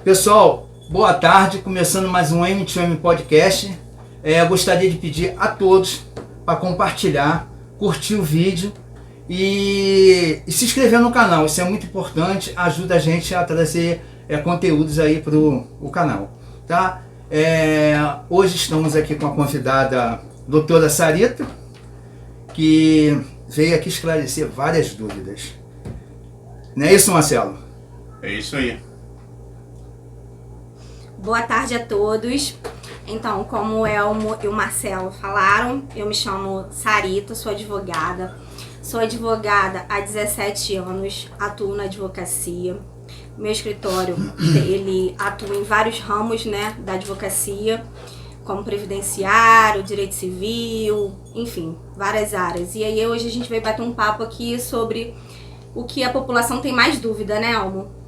Pessoal, boa tarde, começando mais um M2M Podcast. Gostaria de pedir a todos para compartilhar, curtir o vídeo e se inscrever no canal. Isso é muito importante, ajuda a gente a trazer conteúdos aí para o canal. Tá? Hoje estamos aqui com a convidada doutora Sarita, que veio aqui esclarecer várias dúvidas. Não é isso, Marcelo? É isso aí. Boa tarde a todos. Então, como o Elmo e o Marcelo falaram, eu me chamo Sarita, sou advogada. Sou advogada há 17 anos, atuo na advocacia. Meu escritório, ele atua em vários ramos, né, da advocacia, como previdenciário, direito civil, enfim, várias áreas. E aí hoje a gente vai bater um papo aqui sobre o que a população tem mais dúvida, né, Elmo?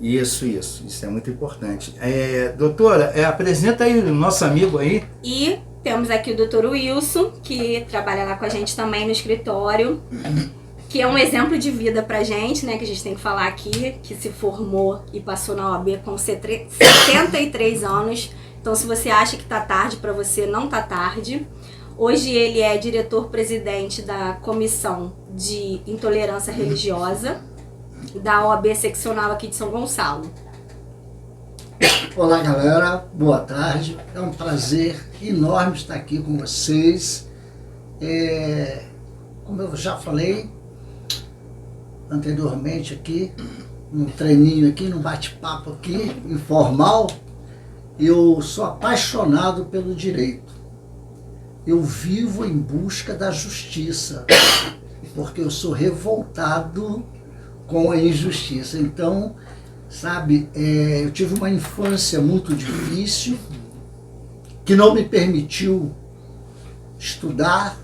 Isso é muito importante. Doutora, apresenta aí o nosso amigo aí. E temos aqui o Dr. Wilson, que trabalha lá com a gente também no escritório, que é um exemplo de vida pra gente, né, que a gente tem que falar aqui, que se formou e passou na OAB com 73 anos. Então, se você acha que tá tarde, pra você não tá tarde. Hoje ele é diretor-presidente da Comissão de Intolerância Religiosa da OAB seccional aqui de São Gonçalo. Olá, galera, boa tarde. É um prazer enorme estar aqui com vocês. Como eu já falei anteriormente aqui, num treininho aqui, num bate-papo aqui, informal, eu sou apaixonado pelo direito. Eu vivo em busca da justiça, porque eu sou revoltado com a injustiça. Então, sabe, eu tive uma infância muito difícil, que não me permitiu estudar.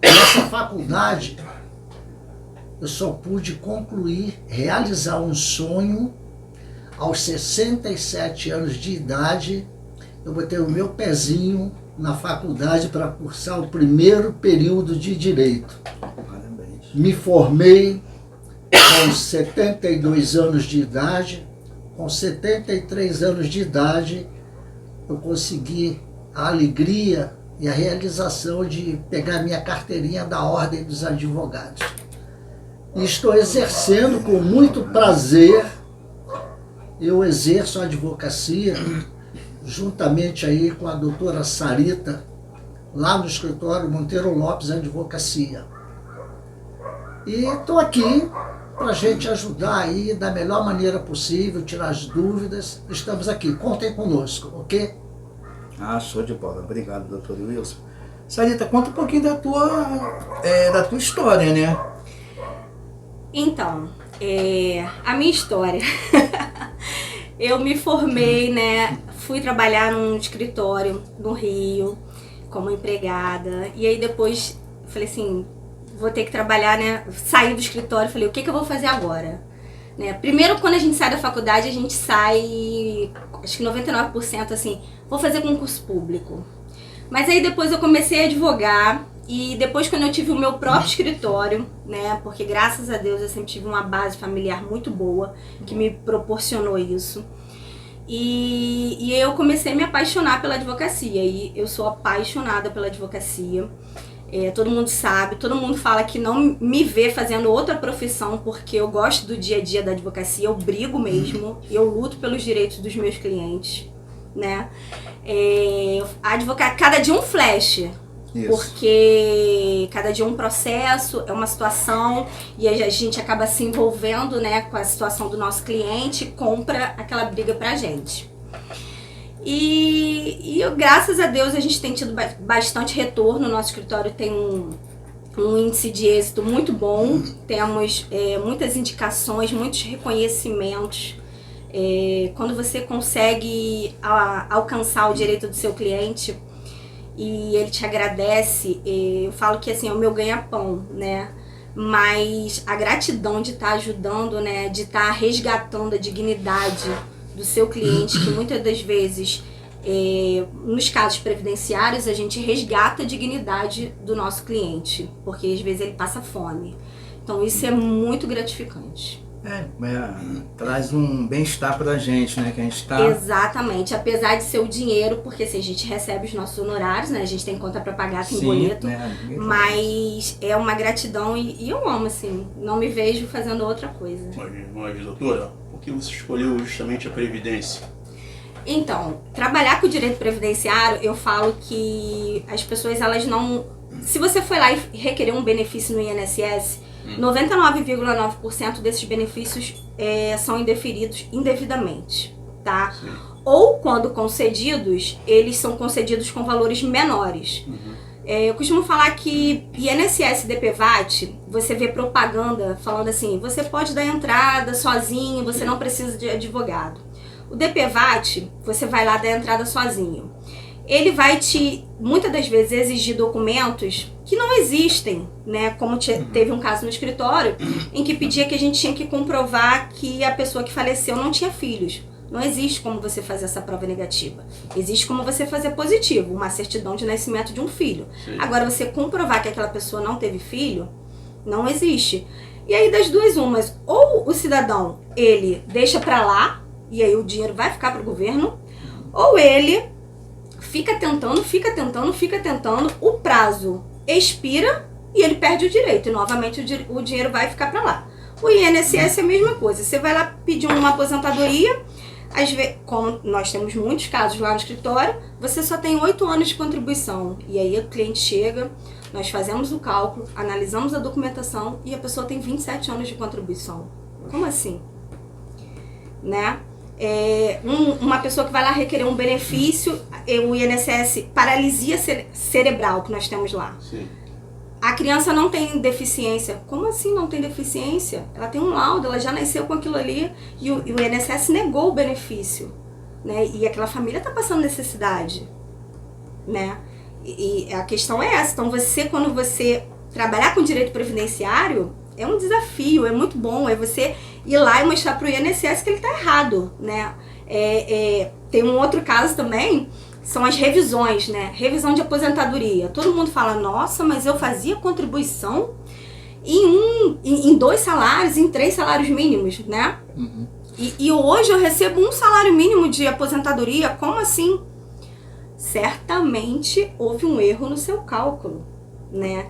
Nessa faculdade, eu só pude concluir, realizar um sonho aos 67 anos de idade. Eu botei o meu pezinho na faculdade para cursar o primeiro período de Direito. Parabéns. Me formei com 72 anos de idade. Com 73 anos de idade, eu consegui a alegria e a realização de pegar minha carteirinha da Ordem dos Advogados. E estou exercendo com muito prazer. Eu exerço a advocacia juntamente aí com a doutora Sarita, lá no escritório Monteiro Lopes Advocacia. E estou aqui para a gente ajudar aí da melhor maneira possível, tirar as dúvidas. Estamos aqui, contem conosco, ok? Show de bola. Obrigado, doutor Wilson. Sarita, conta um pouquinho da tua história, né? Então, a minha história. Eu me formei, né? Fui trabalhar num escritório no Rio como empregada. E aí depois falei assim, vou ter que trabalhar, né? Saí do escritório, falei, o que eu vou fazer agora? Né? Primeiro, quando a gente sai da faculdade, a gente sai, acho que 99% assim, vou fazer concurso público. Mas aí depois eu comecei a advogar. E depois, quando eu tive o meu próprio escritório, né, porque graças a Deus eu sempre tive uma base familiar muito boa, que me proporcionou isso. E eu comecei a me apaixonar pela advocacia, e eu sou apaixonada pela advocacia. Todo mundo sabe, todo mundo fala que não me vê fazendo outra profissão, porque eu gosto do dia a dia da advocacia, eu brigo mesmo, eu luto pelos direitos dos meus clientes, né. Advocar, cada dia um flash. Isso. Porque cada dia um processo, é uma situação, e a gente acaba se envolvendo, né, com a situação do nosso cliente e compra aquela briga pra gente. E graças a Deus a gente tem tido bastante retorno, o nosso escritório tem um índice de êxito muito bom, temos muitas indicações, muitos reconhecimentos. Quando você consegue alcançar o direito do seu cliente, e ele te agradece, eu falo que assim, é o meu ganha-pão, né? Mas a gratidão de estar ajudando, né? De estar resgatando a dignidade do seu cliente, que muitas das vezes, nos casos previdenciários, a gente resgata a dignidade do nosso cliente, porque às vezes ele passa fome. Então isso é muito gratificante. Traz um bem-estar pra gente, né? Que a gente tá... Exatamente, apesar de ser o dinheiro, porque assim, a gente recebe os nossos honorários, né? A gente tem conta pra pagar, tem boleto, né? mas é uma gratidão e eu amo, assim, não me vejo fazendo outra coisa. Mas doutora, por que você escolheu justamente a Previdência? Então, trabalhar com o direito previdenciário, eu falo que as pessoas, elas não... Se você foi lá e requerer um benefício no INSS, 99,9% desses benefícios são indeferidos indevidamente, tá? Sim. Ou quando concedidos, eles são concedidos com valores menores. Eu costumo falar que INSS e DPVAT, você vê propaganda falando assim, você pode dar entrada sozinho, você não precisa de advogado. O DPVAT, você vai lá dar entrada sozinho. Ele vai muitas das vezes, exigir documentos que não existem, né? Como teve um caso no escritório, em que pedia que a gente tinha que comprovar que a pessoa que faleceu não tinha filhos. Não existe como você fazer essa prova negativa. Existe como você fazer positivo, uma certidão de nascimento de um filho. Sim. Agora, você comprovar que aquela pessoa não teve filho, não existe. E aí, das duas umas, ou o cidadão, ele deixa pra lá, e aí o dinheiro vai ficar pro governo, ou ele fica tentando, o prazo expira e ele perde o direito, e novamente o dinheiro vai ficar pra lá. O INSS é a mesma coisa, você vai lá pedir uma aposentadoria, às vezes, como nós temos muitos casos lá no escritório, você só tem 8 anos de contribuição, e aí o cliente chega, nós fazemos o cálculo, analisamos a documentação e a pessoa tem 27 anos de contribuição. Como assim? Né? Uma pessoa que vai lá requerer um benefício, o INSS, paralisia cerebral que nós temos lá. Sim. A criança não tem deficiência. Como assim não tem deficiência? Ela tem um laudo, ela já nasceu com aquilo ali e o INSS negou o benefício, né? E aquela família está passando necessidade, né? E a questão é essa. Então quando você trabalhar com direito previdenciário, é um desafio, é muito bom, é você ir lá e mostrar para o INSS que ele está errado, né? Tem um outro caso também, são as revisões, né? Revisão de aposentadoria. Todo mundo fala, nossa, mas eu fazia contribuição em 2 salários, em 3 salários mínimos, né? E hoje eu recebo 1 salário mínimo de aposentadoria, como assim? Certamente houve um erro no seu cálculo, né?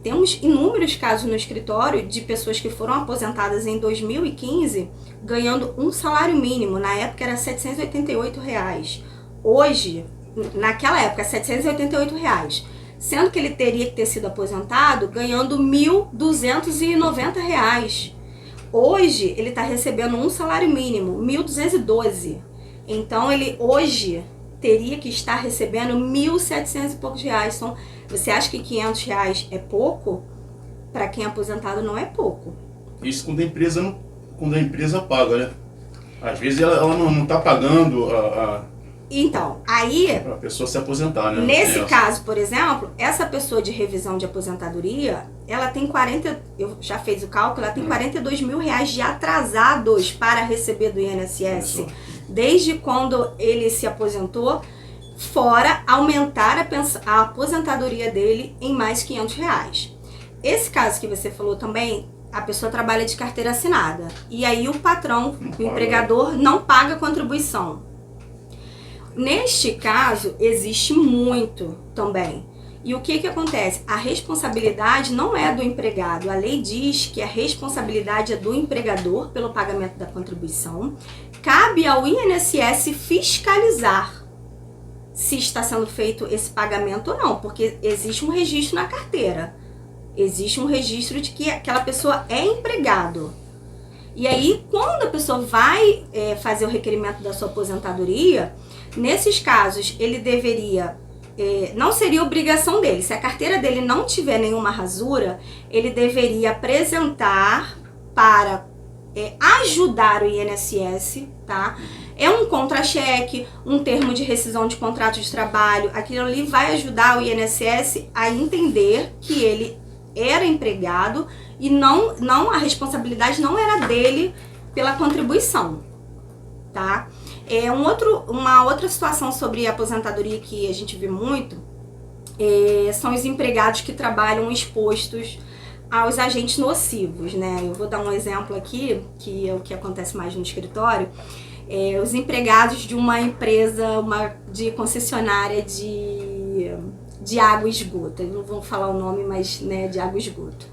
Temos inúmeros casos no escritório de pessoas que foram aposentadas em 2015 ganhando 1 salário mínimo, na época era R$ 788. Hoje, naquela época, R$ 788, sendo que ele teria que ter sido aposentado ganhando R$ 1.290. Hoje, ele está recebendo 1 salário mínimo, R$ 1.212. Então, ele hoje teria que estar recebendo R$ 1.700 e poucos. Então, você acha que R$ 500 é pouco? Para quem é aposentado não é pouco. Isso quando a empresa paga, né? Às vezes ela não está pagando Então, aí... para a pessoa se aposentar, né? Nesse caso, por exemplo, essa pessoa de revisão de aposentadoria, ela tem eu já fiz o cálculo, ela tem R$ 42 mil de atrasados para receber do INSS. Isso. Desde quando ele se aposentou, fora aumentar a aposentadoria dele em mais R$ 500. Esse caso que você falou também, a pessoa trabalha de carteira assinada. E aí o patrão, o empregador, não paga contribuição. Neste caso, existe muito também. E o que acontece? A responsabilidade não é do empregado. A lei diz que a responsabilidade é do empregador pelo pagamento da contribuição. Cabe ao INSS fiscalizar se está sendo feito esse pagamento ou não, porque existe um registro na carteira. Existe um registro de que aquela pessoa é empregado. E aí, quando a pessoa vai fazer o requerimento da sua aposentadoria, nesses casos, ele deveria... não seria obrigação dele. Se a carteira dele não tiver nenhuma rasura, ele deveria apresentar para ajudar o INSS, tá? É um contra-cheque, um termo de rescisão de contrato de trabalho. Aquilo ali vai ajudar o INSS a entender que ele era empregado e a responsabilidade não era dele pela contribuição, tá? Uma outra situação sobre a aposentadoria que a gente vê muito são os empregados que trabalham expostos aos agentes nocivos, né? Eu vou dar um exemplo aqui, que é o que acontece mais no escritório. Os empregados de uma empresa, de concessionária de água e esgoto. Eu não vou falar o nome, mas, né, de água e esgoto.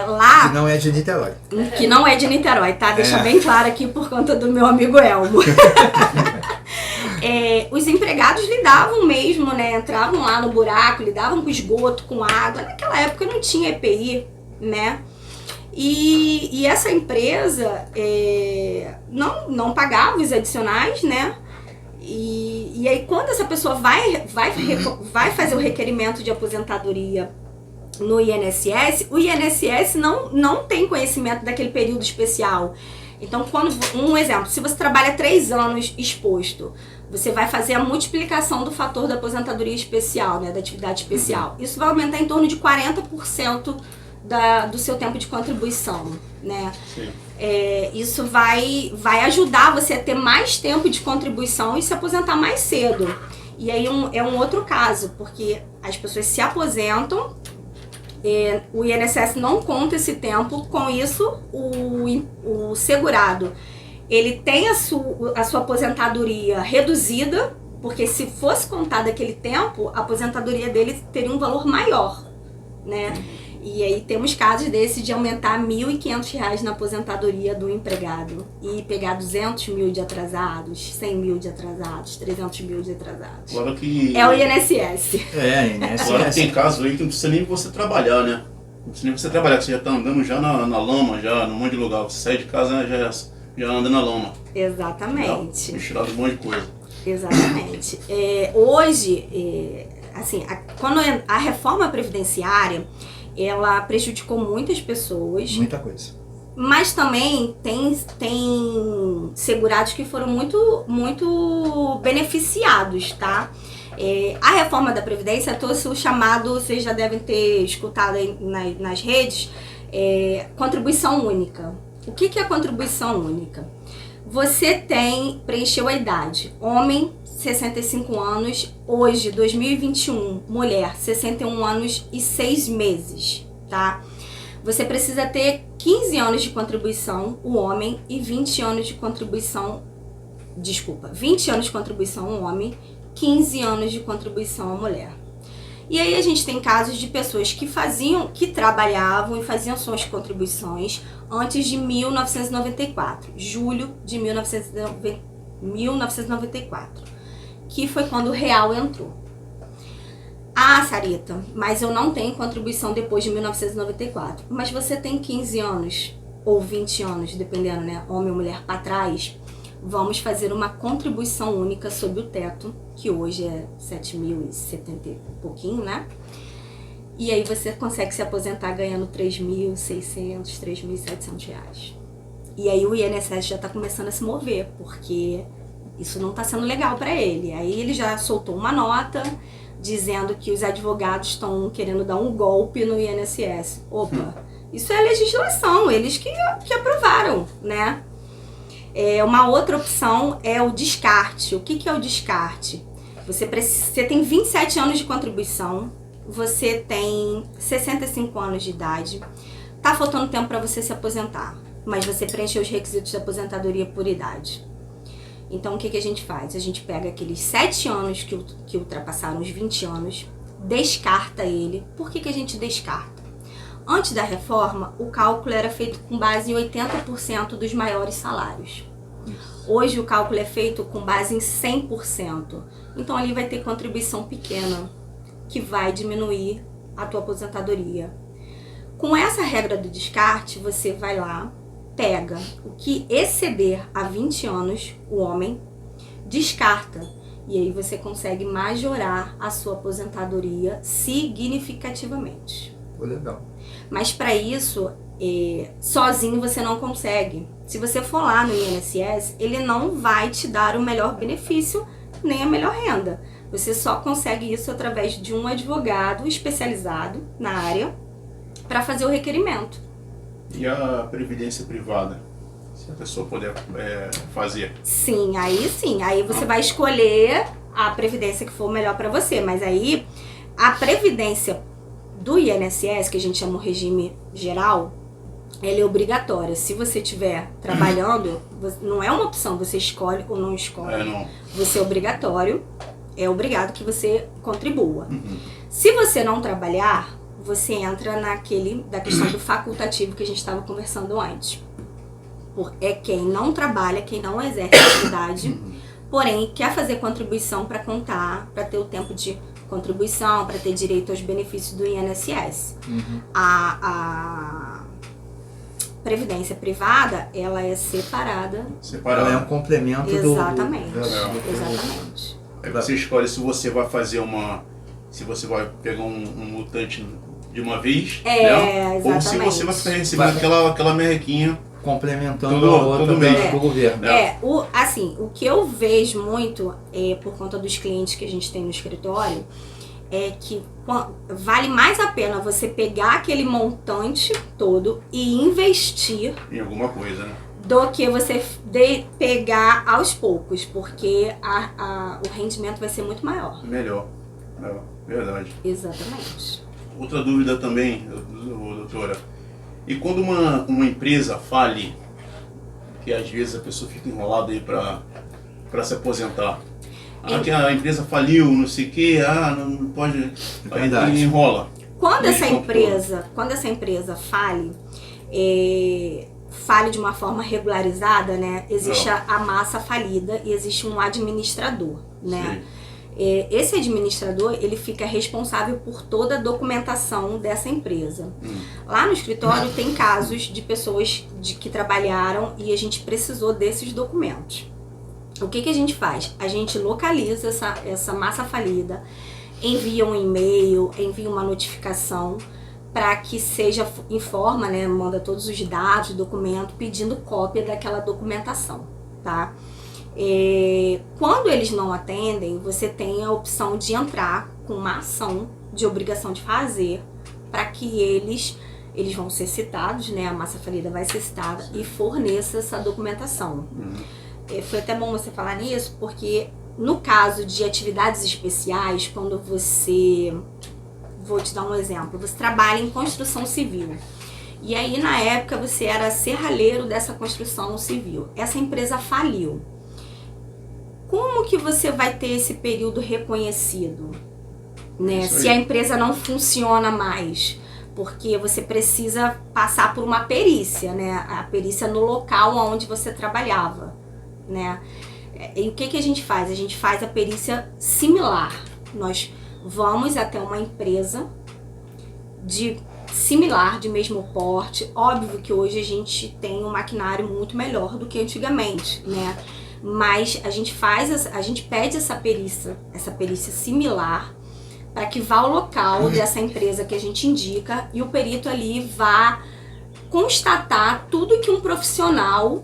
Lá... Que não é de Niterói. Que não é de Niterói, tá? Deixa bem claro aqui por conta do meu amigo Elmo. Os empregados lidavam mesmo, né? Entravam lá no buraco, lidavam com esgoto, com água. Naquela época não tinha EPI, né? E essa empresa não pagava os adicionais, né? E aí quando essa pessoa vai fazer o requerimento de aposentadoria no INSS, o INSS não tem conhecimento daquele período especial. Então, um exemplo, se você trabalha 3 anos exposto, você vai fazer a multiplicação do fator da aposentadoria especial, né, da atividade especial. Isso vai aumentar em torno de 40% do seu tempo de contribuição, né? Sim. Isso vai ajudar você a ter mais tempo de contribuição e se aposentar mais cedo. E aí é um outro caso, porque as pessoas se aposentam, o INSS não conta esse tempo, com isso o segurado ele tem a sua aposentadoria reduzida, porque se fosse contado aquele tempo, a aposentadoria dele teria um valor maior, né? E aí temos casos desses de aumentar R$ 1.500 na aposentadoria do empregado e pegar 200 mil de atrasados, 100 mil de atrasados, 300 mil de atrasados. Agora que... É o INSS. INSS. Agora tem casos aí que não precisa nem você trabalhar, né? Não precisa nem você trabalhar, você já tá andando já na lama, já num monte de lugar. Você sai de casa, já anda na lama. Exatamente. Misturado um monte de coisa. Exatamente. Hoje, assim, quando a reforma previdenciária, ela prejudicou muitas pessoas. Muita coisa. Mas também tem segurados que foram muito, muito beneficiados, tá? A reforma da Previdência trouxe o chamado, vocês já devem ter escutado aí nas redes, contribuição única. O que é contribuição única? Você preencheu a idade, homem, 65 anos, hoje, 2021, mulher, 61 anos e 6 meses, tá? Você precisa ter 15 anos de contribuição, o homem, e 20 anos de contribuição, 20 anos de contribuição, o homem, 15 anos de contribuição, a mulher. E aí a gente tem casos de pessoas que trabalhavam e faziam suas contribuições antes de 1994, julho de 1994, que foi quando o real entrou. Ah, Sarita, mas eu não tenho contribuição depois de 1994. Mas você tem 15 anos ou 20 anos, dependendo, né, homem ou mulher, para trás, vamos fazer uma contribuição única sobre o teto, que hoje é 7.070 e pouquinho, né? E aí você consegue se aposentar ganhando R$3.600, R$3.700. E aí o INSS já está começando a se mover, porque isso não está sendo legal para ele. Aí ele já soltou uma nota dizendo que os advogados estão querendo dar um golpe no INSS. Opa, isso é legislação, eles que aprovaram, né? Uma outra opção é o descarte. O que é o descarte? Você tem 27 anos de contribuição, você tem 65 anos de idade, tá faltando tempo para você se aposentar, mas você preencheu os requisitos de aposentadoria por idade. Então o que a gente faz? A gente pega aqueles 7 anos que ultrapassaram os 20 anos, descarta ele. Por que a gente descarta? Antes da reforma, o cálculo era feito com base em 80% dos maiores salários. Hoje o cálculo é feito com base em 100%. Então ali vai ter contribuição pequena, que vai diminuir a tua aposentadoria. Com essa regra do descarte, você vai lá, pega o que exceder a 20 anos, o homem, descarta. E aí você consegue majorar a sua aposentadoria significativamente. Legal. Mas para isso, sozinho você não consegue. Se você for lá no INSS, ele não vai te dar o melhor benefício, nem a melhor renda. Você só consegue isso através de um advogado especializado na área para fazer o requerimento. E a previdência privada? Se a pessoa puder fazer? Sim. Aí você vai escolher a previdência que for melhor para você. Mas aí, a previdência do INSS, que a gente chama o regime geral, ele é obrigatório. Se você estiver trabalhando, não é uma opção, você escolhe ou não escolhe. Não. Você é obrigatório, é obrigado que você contribua. Se você não trabalhar, você entra da questão do facultativo que a gente estava conversando antes. É quem não trabalha, quem não exerce atividade, porém quer fazer contribuição para contar, para ter o tempo de contribuição, para ter direito aos benefícios do INSS. A previdência privada, ela é separada. Ela é um complemento Exatamente. Exatamente. Aí você escolhe se você vai fazer se você vai pegar um mutante de uma vez, né? Ou se você vai ficar recebendo aquela merrequinha. Complementando a outra do governo. O que eu vejo muito, por conta dos clientes que a gente tem no escritório, é que vale mais a pena você pegar aquele montante todo e investir em alguma coisa, né? Do que você pegar aos poucos, porque o rendimento vai ser muito maior. Melhor. Verdade. Exatamente. Outra dúvida também, doutora. E quando uma empresa fale, que às vezes a pessoa fica enrolada aí para se aposentar. Que a empresa faliu, não sei o que, não pode. Aí enrola. Quando essa empresa fale de uma forma regularizada, né? Existe a massa falida e existe um administrador, né? Esse administrador, ele fica responsável por toda a documentação dessa empresa. Lá no escritório tem casos de pessoas que trabalharam e a gente precisou desses documentos. O que a gente faz? A gente localiza essa massa falida, envia um e-mail, envia uma notificação para que informa, né, manda todos os dados do documento, pedindo cópia daquela documentação, tá? Quando eles não atendem, você tem a opção de entrar com uma ação de obrigação de fazer para que eles vão ser citados, né? A massa falida vai ser citada e forneça essa documentação. Foi até bom você falar nisso, porque no caso de atividades especiais, quando vou te dar um exemplo, você trabalha em construção civil. E aí na época você era serralheiro dessa construção civil. Essa empresa faliu. Como que você vai ter esse período reconhecido, né? Se a empresa não funciona mais? Porque você precisa passar por uma perícia, né? A perícia no local onde você trabalhava, né? E o que a gente faz? A gente faz a perícia similar. Nós vamos até uma empresa similar, de mesmo porte. Óbvio que hoje a gente tem um maquinário muito melhor do que antigamente, né? Mas a gente pede essa perícia similar para que vá ao local dessa empresa que a gente indica e o perito ali vá constatar tudo que um profissional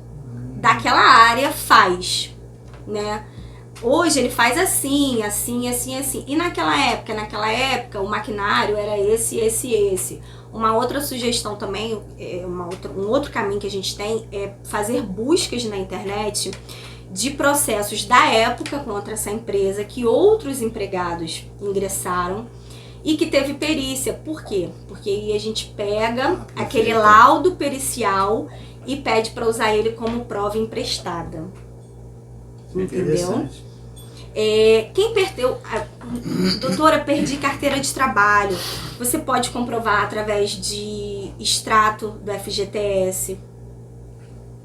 daquela área faz, né? Hoje ele faz assim, assim, assim, assim. E naquela época o maquinário era esse. Uma outra sugestão também, um outro caminho que a gente tem é fazer buscas na internet de processos da época contra essa empresa que outros empregados ingressaram e que teve perícia. Por quê? Porque aí a gente pega aquele laudo pericial e pede para usar ele como prova emprestada. Entendeu? Quem perdeu, doutora, perdi carteira de trabalho, você pode comprovar através de extrato do FGTS.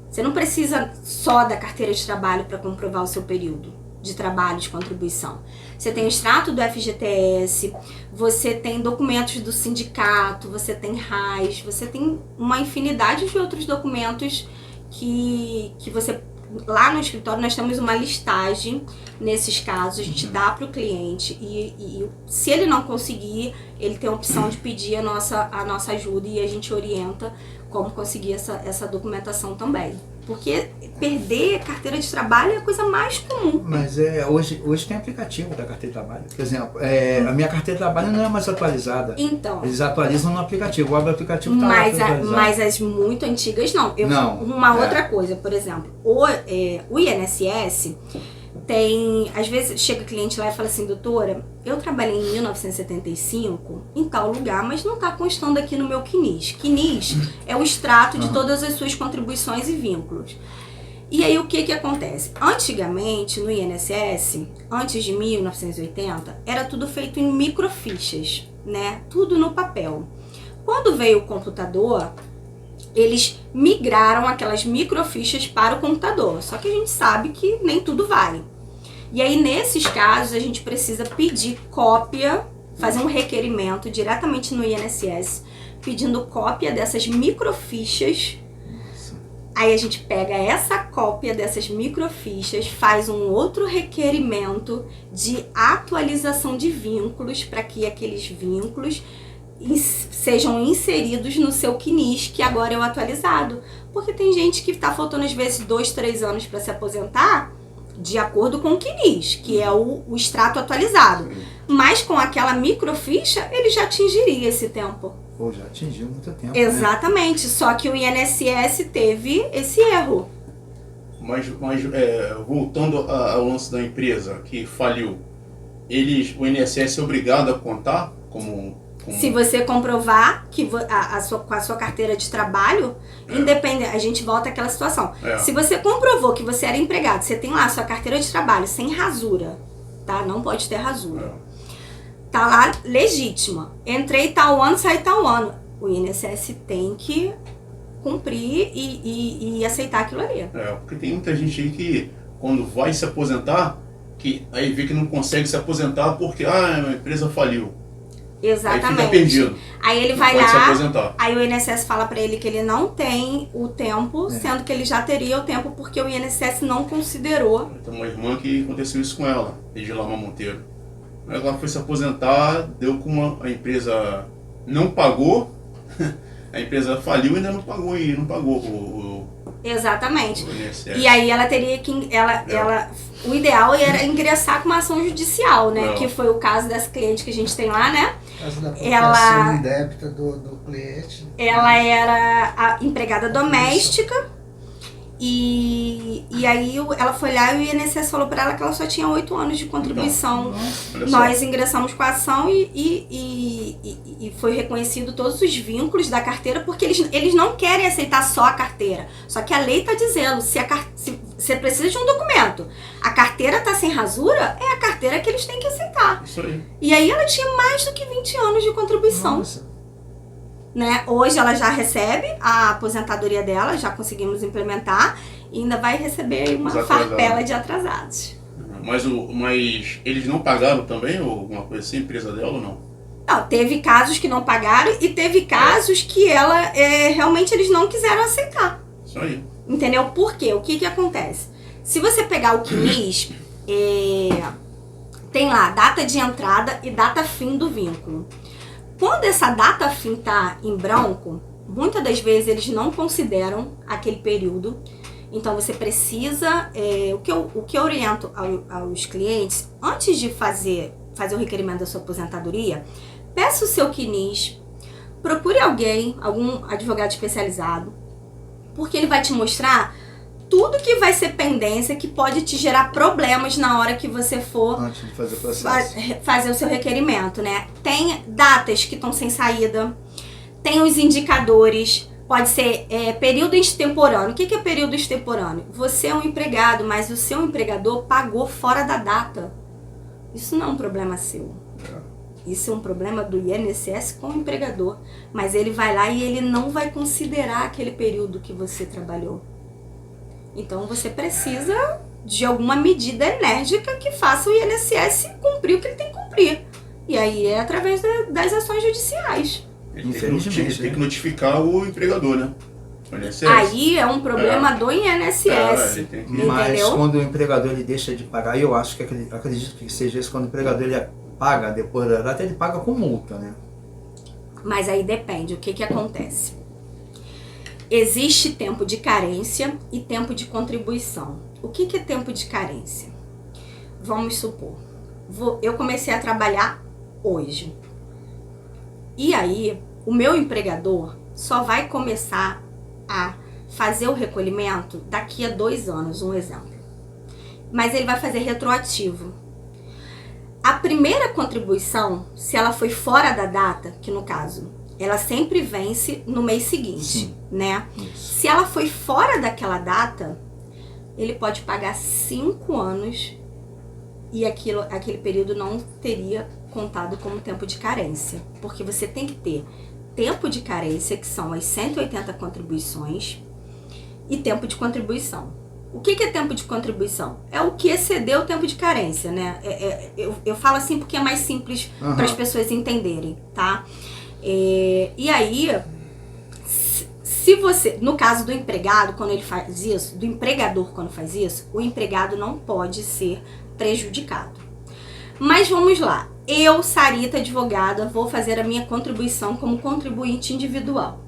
Você não precisa só da carteira de trabalho para comprovar o seu período de trabalho, de contribuição. Você tem o extrato do FGTS, você tem documentos do sindicato, você tem RAIS, você tem uma infinidade de outros documentos que você... Lá no escritório nós temos uma listagem nesses casos, a gente dá para o cliente e se ele não conseguir, ele tem a opção de pedir a nossa ajuda e a gente orienta como conseguir essa documentação também. Porque perder carteira de trabalho é a coisa mais comum. Mas hoje tem aplicativo da carteira de trabalho. Por exemplo, a minha carteira de trabalho não é mais atualizada. Então. Eles atualizam no aplicativo. O aplicativo está atualizado. Mas as muito antigas não. Não. Outra coisa, por exemplo, o INSS, Às vezes chega cliente lá e fala assim, doutora, eu trabalhei em 1975 em tal lugar, mas não está constando aqui no meu CNIS. CNIS é o extrato de todas as suas contribuições e vínculos. E aí o que acontece? Antigamente, no INSS, antes de 1980, era tudo feito em microfichas, né? Tudo no papel. Quando veio o computador, eles migraram aquelas microfichas para o computador. Só que a gente sabe que nem tudo vai. E aí, nesses casos, a gente precisa pedir cópia, fazer um requerimento diretamente no INSS, pedindo cópia dessas microfichas. Aí a gente pega essa cópia dessas microfichas, faz um outro requerimento de atualização de vínculos, para que aqueles vínculos sejam inseridos no seu CNIS, que agora é o atualizado. Porque tem gente que está faltando às vezes 2, 3 anos para se aposentar, de acordo com o CNIS, que é o extrato atualizado. Mas com aquela microficha, ele já atingiria esse tempo. Pô, já atingiu muito tempo. Exatamente, né? Só que o INSS teve esse erro. Mas voltando ao lance da empresa que faliu, o INSS é obrigado a contar como... Se você comprovar que com a sua carteira de trabalho, independente, a gente volta àquela situação. Se você comprovou que você era empregado, você tem lá a sua carteira de trabalho sem rasura, tá? Não pode ter rasura. Tá lá legítima. Entrei tal ano, saí tal ano. O INSS tem que cumprir e aceitar aquilo ali. Porque tem muita gente aí que, quando vai se aposentar, que aí vê que não consegue se aposentar porque a empresa faliu. Exatamente. Aí fica perdido. Aí ele vai pode lá, se aposentar. Aí o INSS fala pra ele que ele não tem o tempo, sendo que ele já teria o tempo porque o INSS não considerou. Tem uma irmã que aconteceu isso com ela, Edilama Monteiro. Ela foi se aposentar, deu com a empresa não pagou, a empresa faliu e ainda não pagou o Exatamente. INSS. E aí ela teria que... o ideal era ingressar com uma ação judicial, né? Que foi o caso dessa cliente que a gente tem lá, né? Caso da proteção indébita do cliente. Ela era a empregada doméstica e aí ela foi lá e o INSS falou para ela que ela só tinha 8 anos de contribuição. Nós ingressamos com a ação e foi reconhecido todos os vínculos da carteira, porque eles não querem aceitar só a carteira. Só que a lei está dizendo, se você precisa de um documento, a carteira está sem rasura, é a carteira que eles têm que aceitar. Isso aí. E aí ela tinha mais do que 20 anos de contribuição. Né? Hoje ela já recebe a aposentadoria dela, já conseguimos implementar, e ainda vai receber uma farpela de atrasados. Mas eles não pagaram também, ou alguma coisa assim, a empresa dela ou não? Não, teve casos que não pagaram e teve casos que ela realmente eles não quiseram aceitar. Isso aí. Entendeu? Por quê? O que acontece? Se você pegar o CNIS, tem lá data de entrada e data fim do vínculo. Quando essa data fim está em branco, muitas das vezes eles não consideram aquele período. Então você precisa, o que eu oriento aos clientes, antes de fazer o requerimento da sua aposentadoria, peça o seu CNIS, procure algum advogado especializado, porque ele vai te mostrar tudo que vai ser pendência, que pode te gerar problemas na hora que você for antes de fazer o processo. Fazer o seu requerimento, né? Tem datas que estão sem saída, tem os indicadores, pode ser período extemporâneo. O que é período extemporâneo? Você é um empregado, mas o seu empregador pagou fora da data. Isso não é um problema seu. Isso é um problema do INSS com o empregador. Mas ele vai lá e ele não vai considerar aquele período que você trabalhou. Então você precisa de alguma medida enérgica que faça o INSS cumprir o que ele tem que cumprir. E aí é através das ações judiciais. Ele tem que notificar o empregador, né? O INSS. Aí é um problema do INSS. Mas quando o empregador ele deixa de pagar, eu acho que acredito que seja isso, quando o empregador ele paga depois da data, ele paga com multa, né? Mas aí depende, o que acontece? Existe tempo de carência e tempo de contribuição. O que é tempo de carência? Vamos supor, eu comecei a trabalhar hoje. E aí, o meu empregador só vai começar a fazer o recolhimento daqui a 2 anos, um exemplo. mas ele vai fazer retroativo. A primeira contribuição, se ela foi fora da data, que no caso, ela sempre vence no mês seguinte, Sim. né? Isso. Se ela foi fora daquela data, ele pode pagar 5 anos e aquele período não teria contado como tempo de carência. Porque você tem que ter tempo de carência, que são as 180 contribuições, e tempo de contribuição. O que é tempo de contribuição? É o que excedeu o tempo de carência, né? Eu falo assim porque é mais simples para as pessoas entenderem, tá? E aí, se você, no caso do empregado, quando ele faz isso, do empregador quando faz isso, o empregado não pode ser prejudicado. Mas vamos lá, eu, Sarita, advogada, vou fazer a minha contribuição como contribuinte individual.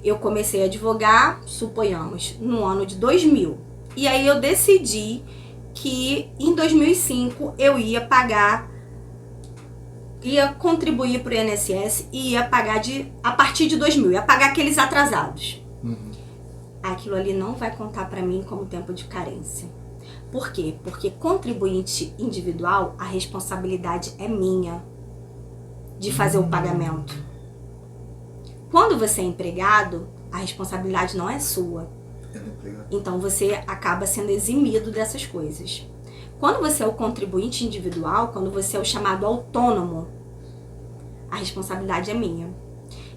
Eu comecei a advogar, suponhamos, no ano de 2000. E aí eu decidi que em 2005 eu ia contribuir para o INSS e ia pagar a partir de 2000, ia pagar aqueles atrasados. Aquilo ali não vai contar para mim como tempo de carência. Por quê? Porque contribuinte individual, a responsabilidade é minha de fazer o pagamento. Quando você é empregado, a responsabilidade não é sua. Então você acaba sendo eximido dessas coisas. Quando você é o contribuinte individual, quando você é o chamado autônomo, a responsabilidade é minha.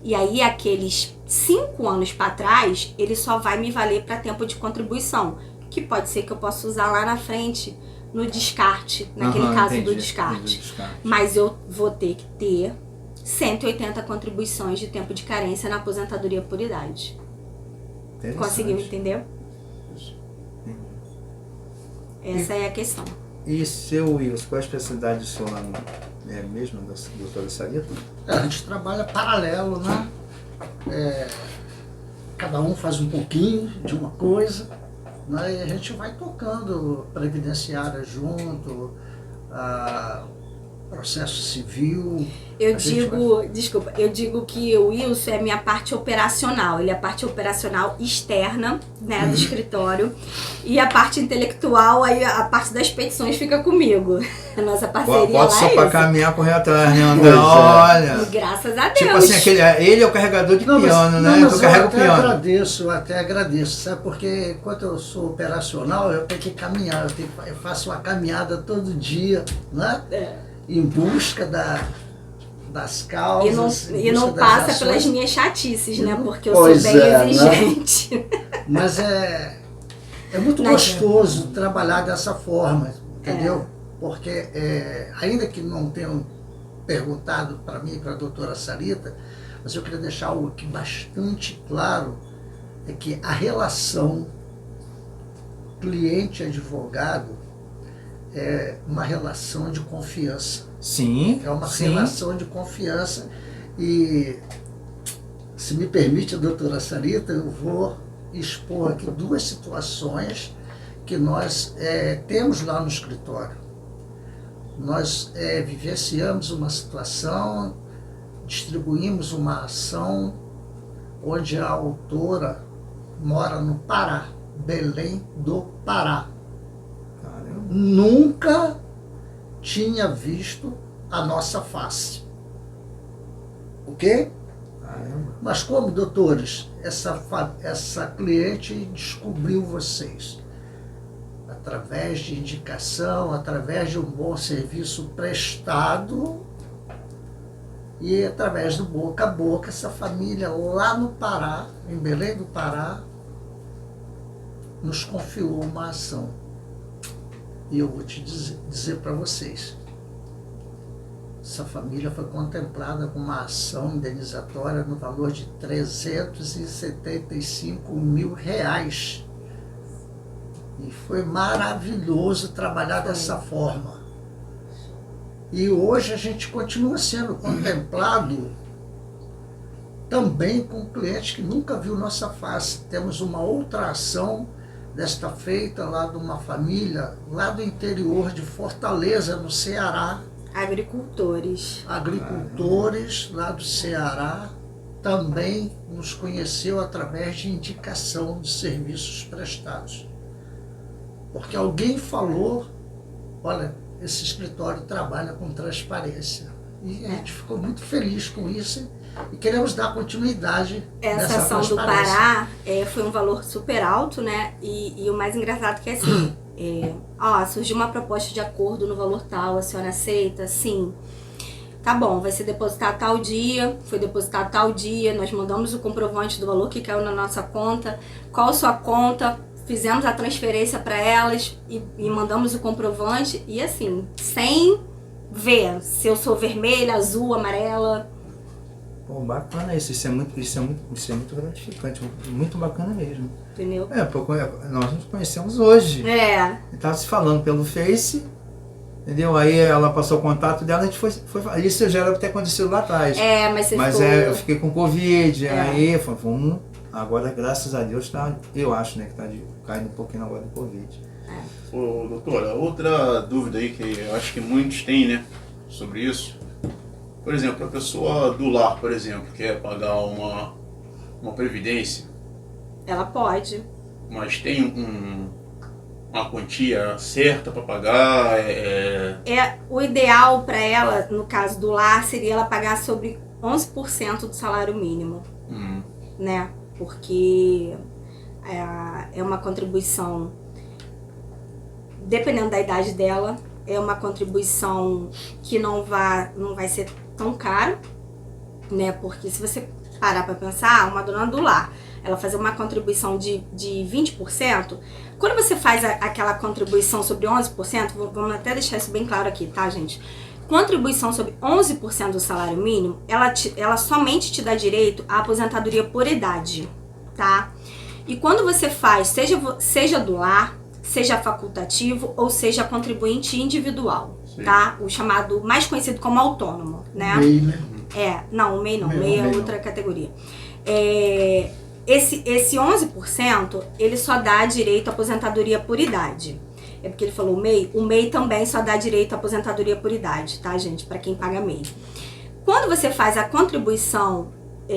E aí aqueles 5 anos para trás, ele só vai me valer para tempo de contribuição, que pode ser que eu possa usar lá na frente, no descarte, naquele caso entendi, do descarte. Mas eu vou ter que ter 180 contribuições de tempo de carência na aposentadoria por idade. Conseguiu entender? Essa é a questão. E seu Wilson, qual a especialidade do senhor lá no... É mesmo da doutora Sarita? A gente trabalha paralelo, né? Cada um faz um pouquinho de uma coisa, né? E a gente vai tocando previdenciária junto, processo civil. Eu digo que o Wilson é minha parte operacional. Ele é a parte operacional externa, né, do escritório. E a parte intelectual, aí a parte das petições fica comigo. A nossa parceria Bota lá só é pra essa. caminhar, correr atrás, né, André? Olha. E graças a Deus. Tipo assim, ele é o carregador de piano, né? Mas eu carrego o piano. Eu até agradeço, sabe? Porque enquanto eu sou operacional, eu tenho que caminhar. Eu faço uma caminhada todo dia, né? Em busca das causas. E não passa pelas minhas chatices, né? Porque eu Pois sou bem é, exigente. Né? Mas é muito gostoso trabalhar dessa forma, entendeu? Porque ainda que não tenham perguntado para mim e para a doutora Sarita, mas eu queria deixar algo aqui bastante claro, é que a relação cliente-advogado é uma relação de confiança. Sim. É uma relação de confiança. E, se me permite, a doutora Sarita, eu vou expor aqui 2 situações que nós temos lá no escritório. Nós vivenciamos uma situação, distribuímos uma ação onde a autora mora no Pará, Belém do Pará. Nunca tinha visto a nossa face. Ok? Mas como, doutores, essa cliente descobriu vocês? Através de indicação, através de um bom serviço prestado e através do boca a boca, essa família lá no Pará, em Belém do Pará, nos confiou uma ação. E eu vou te dizer para vocês, essa família foi contemplada com uma ação indenizatória no valor de R$375 mil. E foi maravilhoso trabalhar dessa forma. E hoje a gente continua sendo contemplado também com clientes que nunca viu nossa face. Temos uma outra ação desta feita lá de uma família lá do interior de Fortaleza, no Ceará. Agricultores lá do Ceará também nos conheceu através de indicação de serviços prestados. porque alguém falou, olha, esse escritório trabalha com transparência. E a gente ficou muito feliz com isso e queremos dar continuidade Essa nessa ação do transparência. Pará foi um valor super alto, né? E o mais engraçado que é assim, surgiu uma proposta de acordo no valor tal, a senhora aceita? Sim. Tá bom, vai ser depositado tal dia, foi depositado tal dia, nós mandamos o comprovante do valor que caiu na nossa conta, qual a sua conta, fizemos a transferência para elas e mandamos o comprovante e assim, sem ver se eu sou vermelha, azul, amarela. Pô, bacana isso. Isso é muito gratificante. Muito bacana mesmo. Entendeu? Nós nos conhecemos hoje. Estava se falando pelo Face, entendeu? Aí ela passou o contato dela, a gente foi isso já era ter acontecido lá atrás. Mas você Mas ficou... eu fiquei com Covid, aí vamos. Agora, graças a Deus, eu acho, né, que está caindo um pouquinho agora do Covid. Ô, doutora, outra dúvida aí que eu acho que muitos têm, né, sobre isso. Por exemplo, a pessoa do lar, por exemplo, quer pagar uma previdência. Ela pode. Mas tem uma quantia certa para pagar? O ideal para ela, no caso do lar, seria ela pagar sobre 11% do salário mínimo, né? Porque é uma contribuição, dependendo da idade dela, é uma contribuição que não vai ser tão caro, né? Porque se você parar para pensar, uma dona do lar, ela fazer uma contribuição de 20%, quando você faz aquela contribuição sobre 11%, vamos até deixar isso bem claro aqui, tá, gente? Contribuição sobre 11% do salário mínimo, ela somente te dá direito à aposentadoria por idade, tá? E quando você faz, seja do lar, seja facultativo ou seja contribuinte individual, tá? O chamado, mais conhecido como autônomo, né? MEI, né? Não, o MEI não, o MEI é outra categoria. Esse 11%, ele só dá direito à aposentadoria por idade. É porque ele falou o MEI também só dá direito à aposentadoria por idade, tá, gente? Para quem paga MEI. Quando você faz a contribuição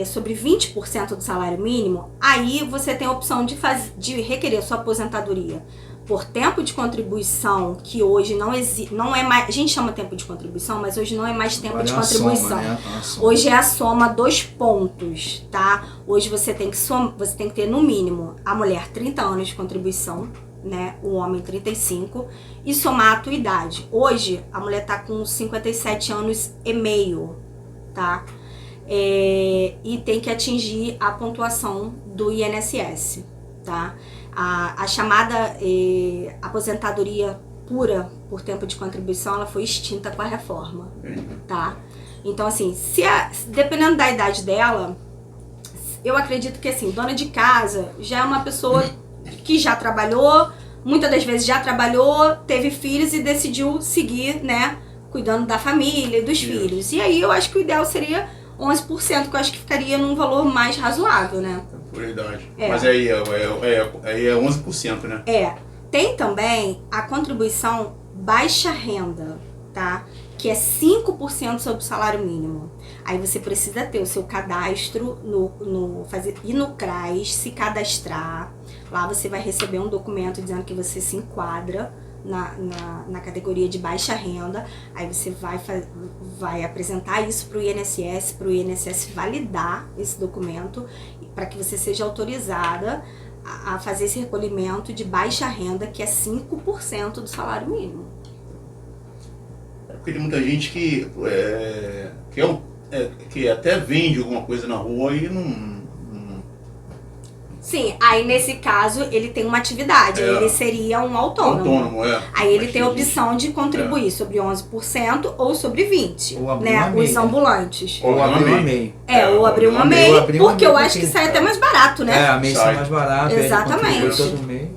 sobre 20% do salário mínimo, aí você tem a opção de requerer sua aposentadoria por tempo de contribuição, que hoje não existe, não é mais, a gente chama tempo de contribuição, mas hoje não é mais tempo de contribuição. Soma, né? Hoje é a soma 2 pontos, tá? Hoje você tem que ter no mínimo a mulher 30 anos de contribuição, né? O homem 35 e somar a tua idade. Hoje a mulher tá com 57 anos e meio, tá? E tem que atingir a pontuação do INSS, tá? A chamada aposentadoria pura por tempo de contribuição, ela foi extinta com a reforma, tá? Então, assim, dependendo da idade dela, eu acredito que, assim, dona de casa já é uma pessoa que já trabalhou, muitas das vezes já trabalhou, teve filhos e decidiu seguir, né, cuidando da família e dos filhos. E aí eu acho que o ideal seria 11%, que eu acho que ficaria num valor mais razoável, né? Por idade. Mas aí é 11%, né? Tem também a contribuição baixa renda, tá? Que é 5% sobre o salário mínimo. Aí você precisa ter o seu cadastro ir no CRAS, se cadastrar. Lá você vai receber um documento dizendo que você se enquadra na categoria de baixa renda. Aí você vai apresentar isso para o INSS validar esse documento para que você seja autorizada a fazer esse recolhimento de baixa renda, que é 5% do salário mínimo. Porque tem muita gente que até vende alguma coisa na rua e não... Sim, aí nesse caso ele tem uma atividade, aí ele seria um autônomo. Aí ele tem a opção de contribuir sobre 11% ou sobre 20%, né? Os ambulantes. Ou abrir uma MEI. Ou abrir uma MEI, porque eu acho que sai até mais barato, né? A MEI sai mais barato. Exatamente. Todo mês.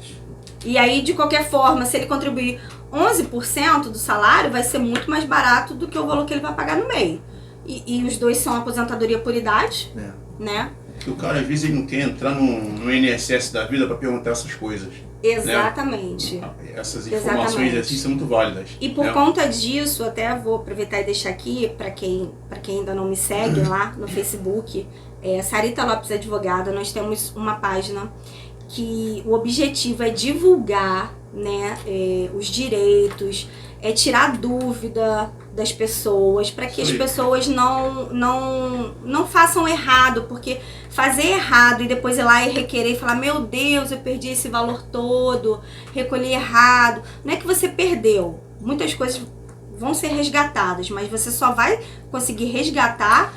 E aí, de qualquer forma, se ele contribuir 11% do salário, vai ser muito mais barato do que o valor que ele vai pagar no MEI. E os dois são aposentadoria por idade, né? Que o cara, às vezes, ele não quer entrar no INSS da vida para perguntar essas coisas. Exatamente. Né? Essas informações assim são muito válidas. E por conta disso, até vou aproveitar e deixar aqui, para quem ainda não me segue lá no Facebook, Sarita Lopes Advogada, nós temos uma página que o objetivo é divulgar né, os direitos, tirar dúvida das pessoas, para que as pessoas não façam errado, porque fazer errado e depois ir lá e requerer e falar, meu Deus, eu perdi esse valor todo, recolhi errado, não é que você perdeu, muitas coisas vão ser resgatadas, mas você só vai conseguir resgatar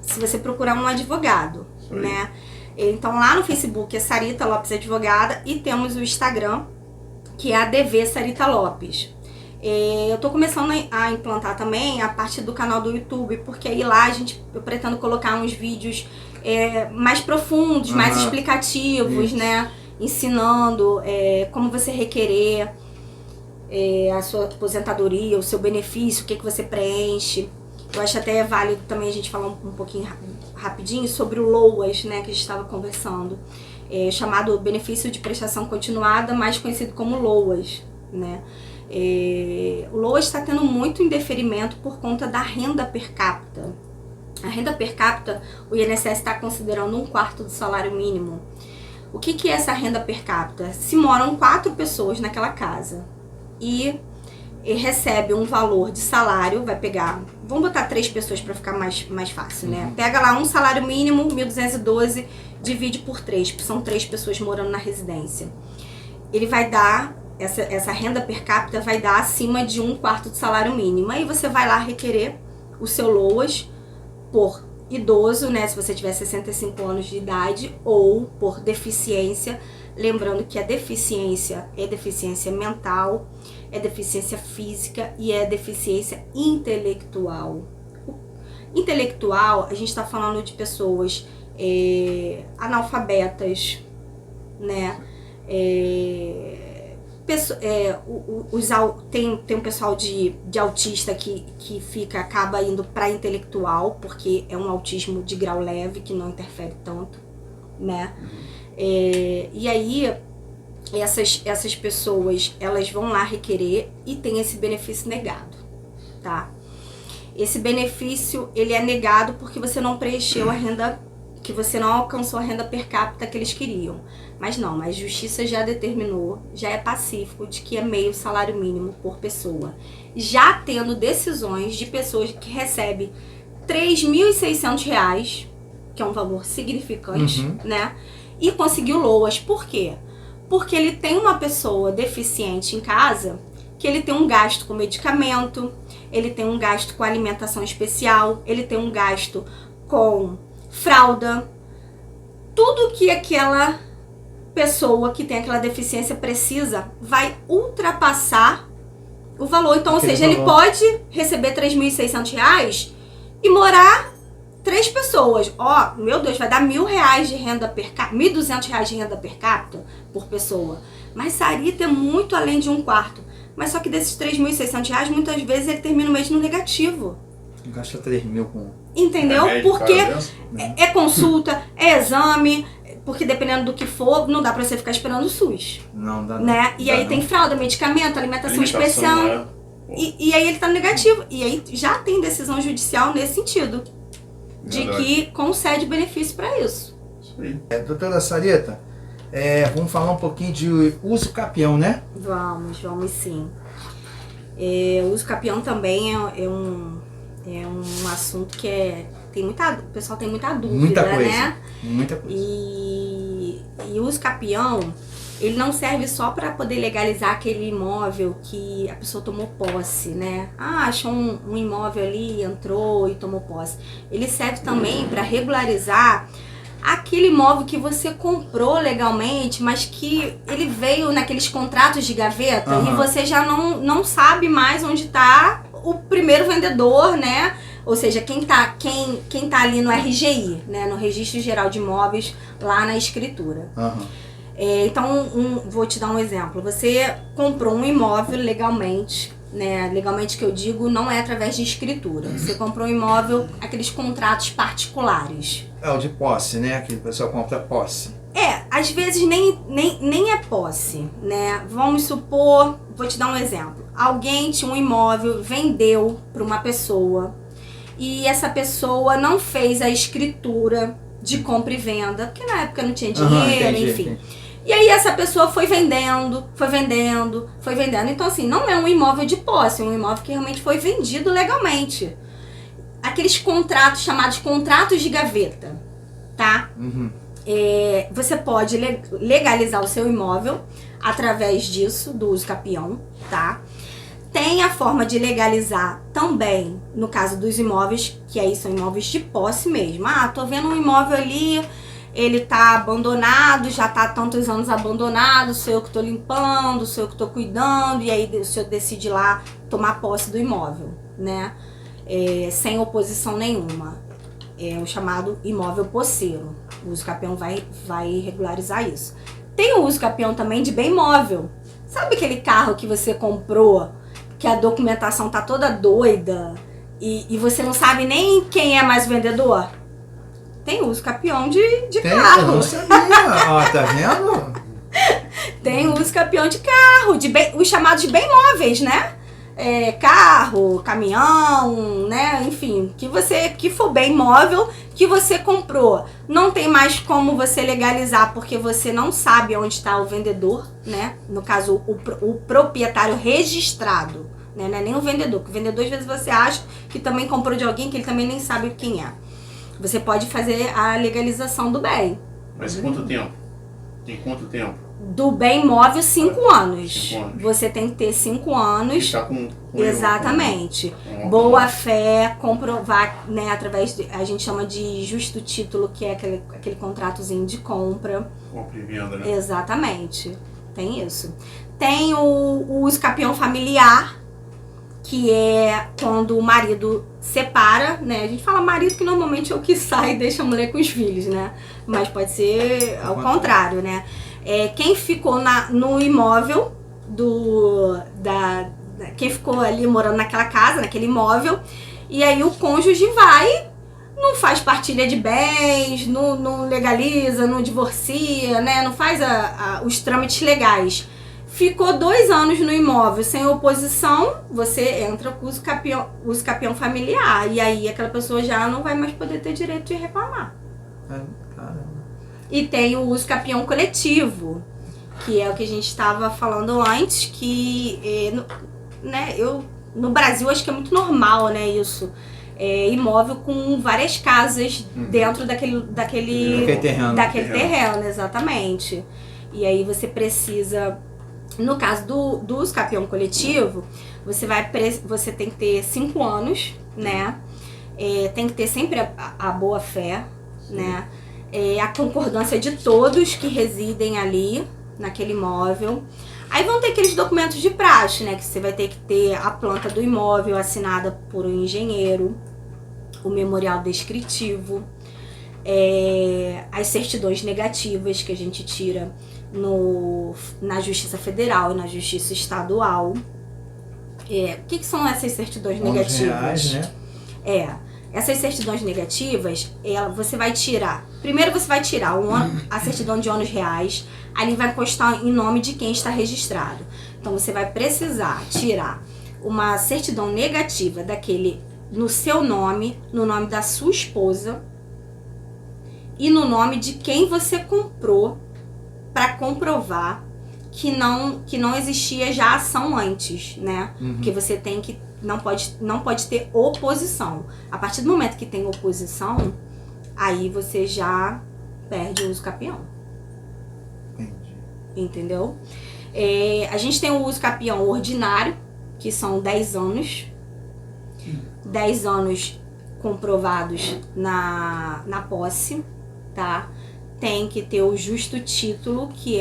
se você procurar um advogado, né? Então lá no Facebook é Sarita Lopes Advogada e temos o Instagram, que é a DV Sarita Lopes. Eu tô começando a implantar também a parte do canal do YouTube, porque aí lá eu pretendo colocar uns vídeos mais profundos, mais explicativos, né? Ensinando como você requerer a sua aposentadoria, o seu benefício, o que você preenche. Eu acho até válido também a gente falar um pouquinho rapidinho sobre o LOAS, né, que a gente estava conversando, chamado Benefício de Prestação Continuada, mais conhecido como LOAS, né. O LOAS está tendo muito indeferimento por conta da renda per capita. A renda per capita, o INSS está considerando 1/4 do salário mínimo. O que é essa renda per capita? Se moram 4 pessoas naquela casa e recebe um valor de salário, vai pegar, vamos botar 3 pessoas para ficar mais fácil, né? Pega lá um salário mínimo, 1.212, divide por 3, são 3 pessoas morando na residência. Ele vai dar, essa renda per capita vai dar acima de 1/4 do salário mínimo. Aí você vai lá requerer o seu LOAS por idoso, né? Se você tiver 65 anos de idade, ou por deficiência. Lembrando que a deficiência é deficiência mental, é deficiência física e é deficiência intelectual. Intelectual, a gente está falando de pessoas analfabetas, né? Tem um pessoal de autista que acaba indo para intelectual, porque é um autismo de grau leve, que não interfere tanto, né? E aí essas pessoas, elas vão lá requerer e tem esse benefício negado, tá? Esse benefício, ele é negado porque você não preencheu a renda, que você não alcançou a renda per capita que eles queriam. Mas não, a justiça já determinou, já é pacífico de que é meio salário mínimo por pessoa. Já tendo decisões de pessoas que recebem R$3.600, que é um valor significante, né? E conseguiu LOAS. Por quê? Porque ele tem uma pessoa deficiente em casa, que ele tem um gasto com medicamento, ele tem um gasto com alimentação especial, ele tem um gasto com fralda, tudo que aquela pessoa que tem aquela deficiência precisa vai ultrapassar o valor. Então, ou seja, ele pode receber R$3.600 e morar 3 pessoas. Meu Deus, vai dar R$1.000 de renda per capita, R$1.200 de renda per capita por pessoa. Mas Sarita é muito além de 1/4. Mas só que desses R$3.600, muitas vezes ele termina o mês no negativo. Gasta 3.000 com... Entendeu? Porque é consulta, é exame, porque dependendo do que for, não dá pra você ficar esperando o SUS. Não dá, né? E aí tem fralda, medicamento, alimentação especial. E aí ele tá no negativo. E aí já tem decisão judicial nesse sentido. De que concede benefício para isso. Doutora Sarita, vamos falar um pouquinho de uso capião, né? Vamos sim. O uso capião também é um assunto que o pessoal tem muita dúvida, muita coisa, né? Muita coisa. E o uso capião, ele não serve só para poder legalizar aquele imóvel que a pessoa tomou posse, né? Achou um imóvel ali, entrou e tomou posse. Ele serve também para regularizar aquele imóvel que você comprou legalmente, mas que ele veio naqueles contratos de gaveta e você já não sabe mais onde está o primeiro vendedor, né? Ou seja, quem tá ali no RGI, né? No Registro Geral de Imóveis, lá na escritura. Então, vou te dar um exemplo. Você comprou um imóvel legalmente, né? Legalmente que eu digo, não é através de escritura. Você comprou um imóvel, aqueles contratos particulares. O de posse, né? Que o pessoal compra posse. Às vezes nem é posse, né? Vamos supor, vou te dar um exemplo. Alguém tinha um imóvel, vendeu para uma pessoa e essa pessoa não fez a escritura de compra e venda, porque na época não tinha dinheiro, enfim. E aí essa pessoa foi vendendo. Então assim, não é um imóvel de posse, é um imóvel que realmente foi vendido legalmente. Aqueles contratos chamados contratos de gaveta, tá? Você pode legalizar o seu imóvel através disso, do uso capião, tá? Tem a forma de legalizar também, no caso dos imóveis, que aí são imóveis de posse mesmo. Ah, tô vendo um imóvel ali, ele tá abandonado, já tá há tantos anos abandonado, sou eu que tô limpando, sou eu que tô cuidando, e aí o senhor decide lá tomar posse do imóvel, né? Sem oposição nenhuma. É o chamado imóvel posseiro. O uso capião vai regularizar isso. Tem o uso capião também de bem móvel. Sabe aquele carro que você comprou, que a documentação tá toda doida e você não sabe nem quem é mais vendedor? Tem uso capião de carro. Eu não sabia. Ó, tá vendo? Tem uso capião de carro, os chamados de bem móveis, né? Carro, caminhão, né? Enfim, que for bem móvel, que você comprou. Não tem mais como você legalizar, porque você não sabe onde está o vendedor, né? No caso, o proprietário registrado, né? Não é nem o vendedor, porque o vendedor às vezes você acha que também comprou de alguém que ele também nem sabe quem é. Você pode fazer a legalização do bem. Mas quanto tempo? Em quanto tempo? Do bem móvel, 5 anos. 5 anos. Você tem que ter 5 anos. Ficar com Exatamente. Boa fé, comprovar, né, através de, a gente chama de justo título, que é aquele contratozinho de compra. Compra e venda, né? Exatamente. Tem isso. Tem o uso capião familiar, que é quando o marido separa, né? A gente fala marido que normalmente é o que sai e deixa a mulher com os filhos, né? Mas pode ser ao contrário, né? Quem ficou no imóvel quem ficou ali morando naquela casa, naquele imóvel, e aí o cônjuge não faz partilha de bens, não legaliza, não divorcia, né? Não faz os trâmites legais. Ficou 2 anos no imóvel sem oposição, você entra com o uso capião familiar, e aí aquela pessoa já não vai mais poder ter direito de reclamar. Caramba. E tem o uso capião coletivo, que é o que a gente estava falando antes, que no Brasil acho que é muito normal, né, isso. Imóvel com várias casas dentro daquele terreno, exatamente. E aí você precisa, no caso do uso capião coletivo, você tem que ter 5 anos, né? Tem que ter sempre a boa fé, né? A concordância de todos que residem ali naquele imóvel. Aí vão ter aqueles documentos de praxe, né? Que você vai ter que ter a planta do imóvel assinada por um engenheiro, o memorial descritivo, as certidões negativas que a gente tira na Justiça Federal e na Justiça Estadual. O que são essas certidões negativas? Reais, né? Essas certidões negativas, você vai tirar. Primeiro você vai tirar a certidão de ônus reais, ali vai constar em nome de quem está registrado. Então você vai precisar tirar uma certidão negativa no seu nome, no nome da sua esposa e no nome de quem você comprou, para comprovar que não existia já ação antes, né? Porque você não pode ter oposição. A partir do momento que tem oposição, aí você já perde o uso capião. Entendi. Entendeu? A gente tem o uso capião ordinário, que são 10 anos. 10 anos comprovados na posse, tá? Tem que ter o justo título, que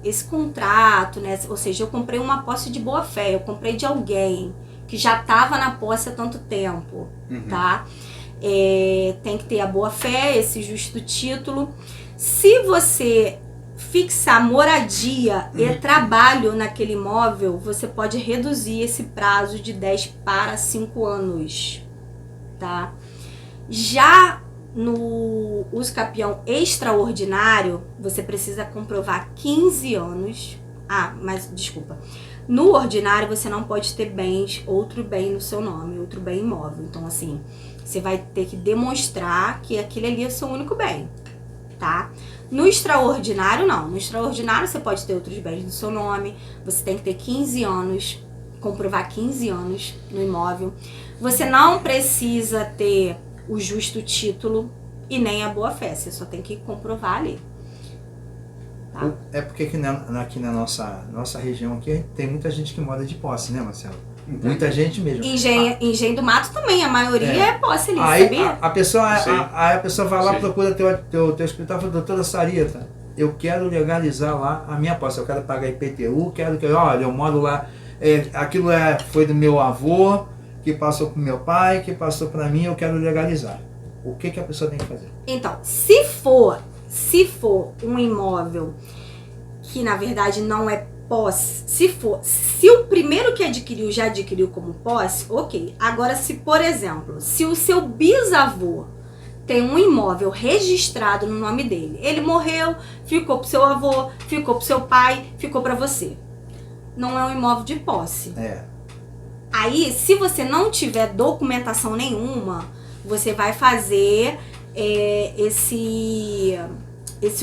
esse contrato, né? Ou seja, eu comprei uma posse de boa fé, eu comprei de alguém que já estava na posse há tanto tempo, tá? Tem que ter a boa fé, esse justo título. Se você fixar moradia e trabalho naquele imóvel, você pode reduzir esse prazo de 10 para 5 anos, tá? Já no uso capião extraordinário, você precisa comprovar 15 anos. No ordinário, você não pode ter outro bem no seu nome, outro bem imóvel. Então, assim, você vai ter que demonstrar que aquele ali é o seu único bem. tá? No extraordinário, não. No extraordinário, você pode ter outros bens no seu nome, você tem que ter 15 anos, comprovar 15 anos no imóvel. Você não precisa ter o justo título e nem a boa-fé, você só tem que comprovar ali. Tá? É porque aqui na nossa região aqui tem muita gente que mora de posse, né, Marcelo? Muita gente mesmo. Engenho do Mato também, a maioria é posse ali, Aí sabia? a pessoa vai lá, Sim. procura teu escritório e fala, doutora Sarita, eu quero legalizar lá a minha posse, eu quero pagar IPTU, olha, eu moro lá, aquilo foi do meu avô, que passou pro meu pai, que passou para mim, eu quero legalizar. O que a pessoa tem que fazer? Então, se for um imóvel que na verdade não é posse, se o primeiro que adquiriu já adquiriu como posse, ok. Agora, se por exemplo, se o seu bisavô tem um imóvel registrado no nome dele, ele morreu, ficou pro seu avô, ficou pro seu pai, ficou para você. Não é um imóvel de posse. Aí, se você não tiver documentação nenhuma, você vai fazer esse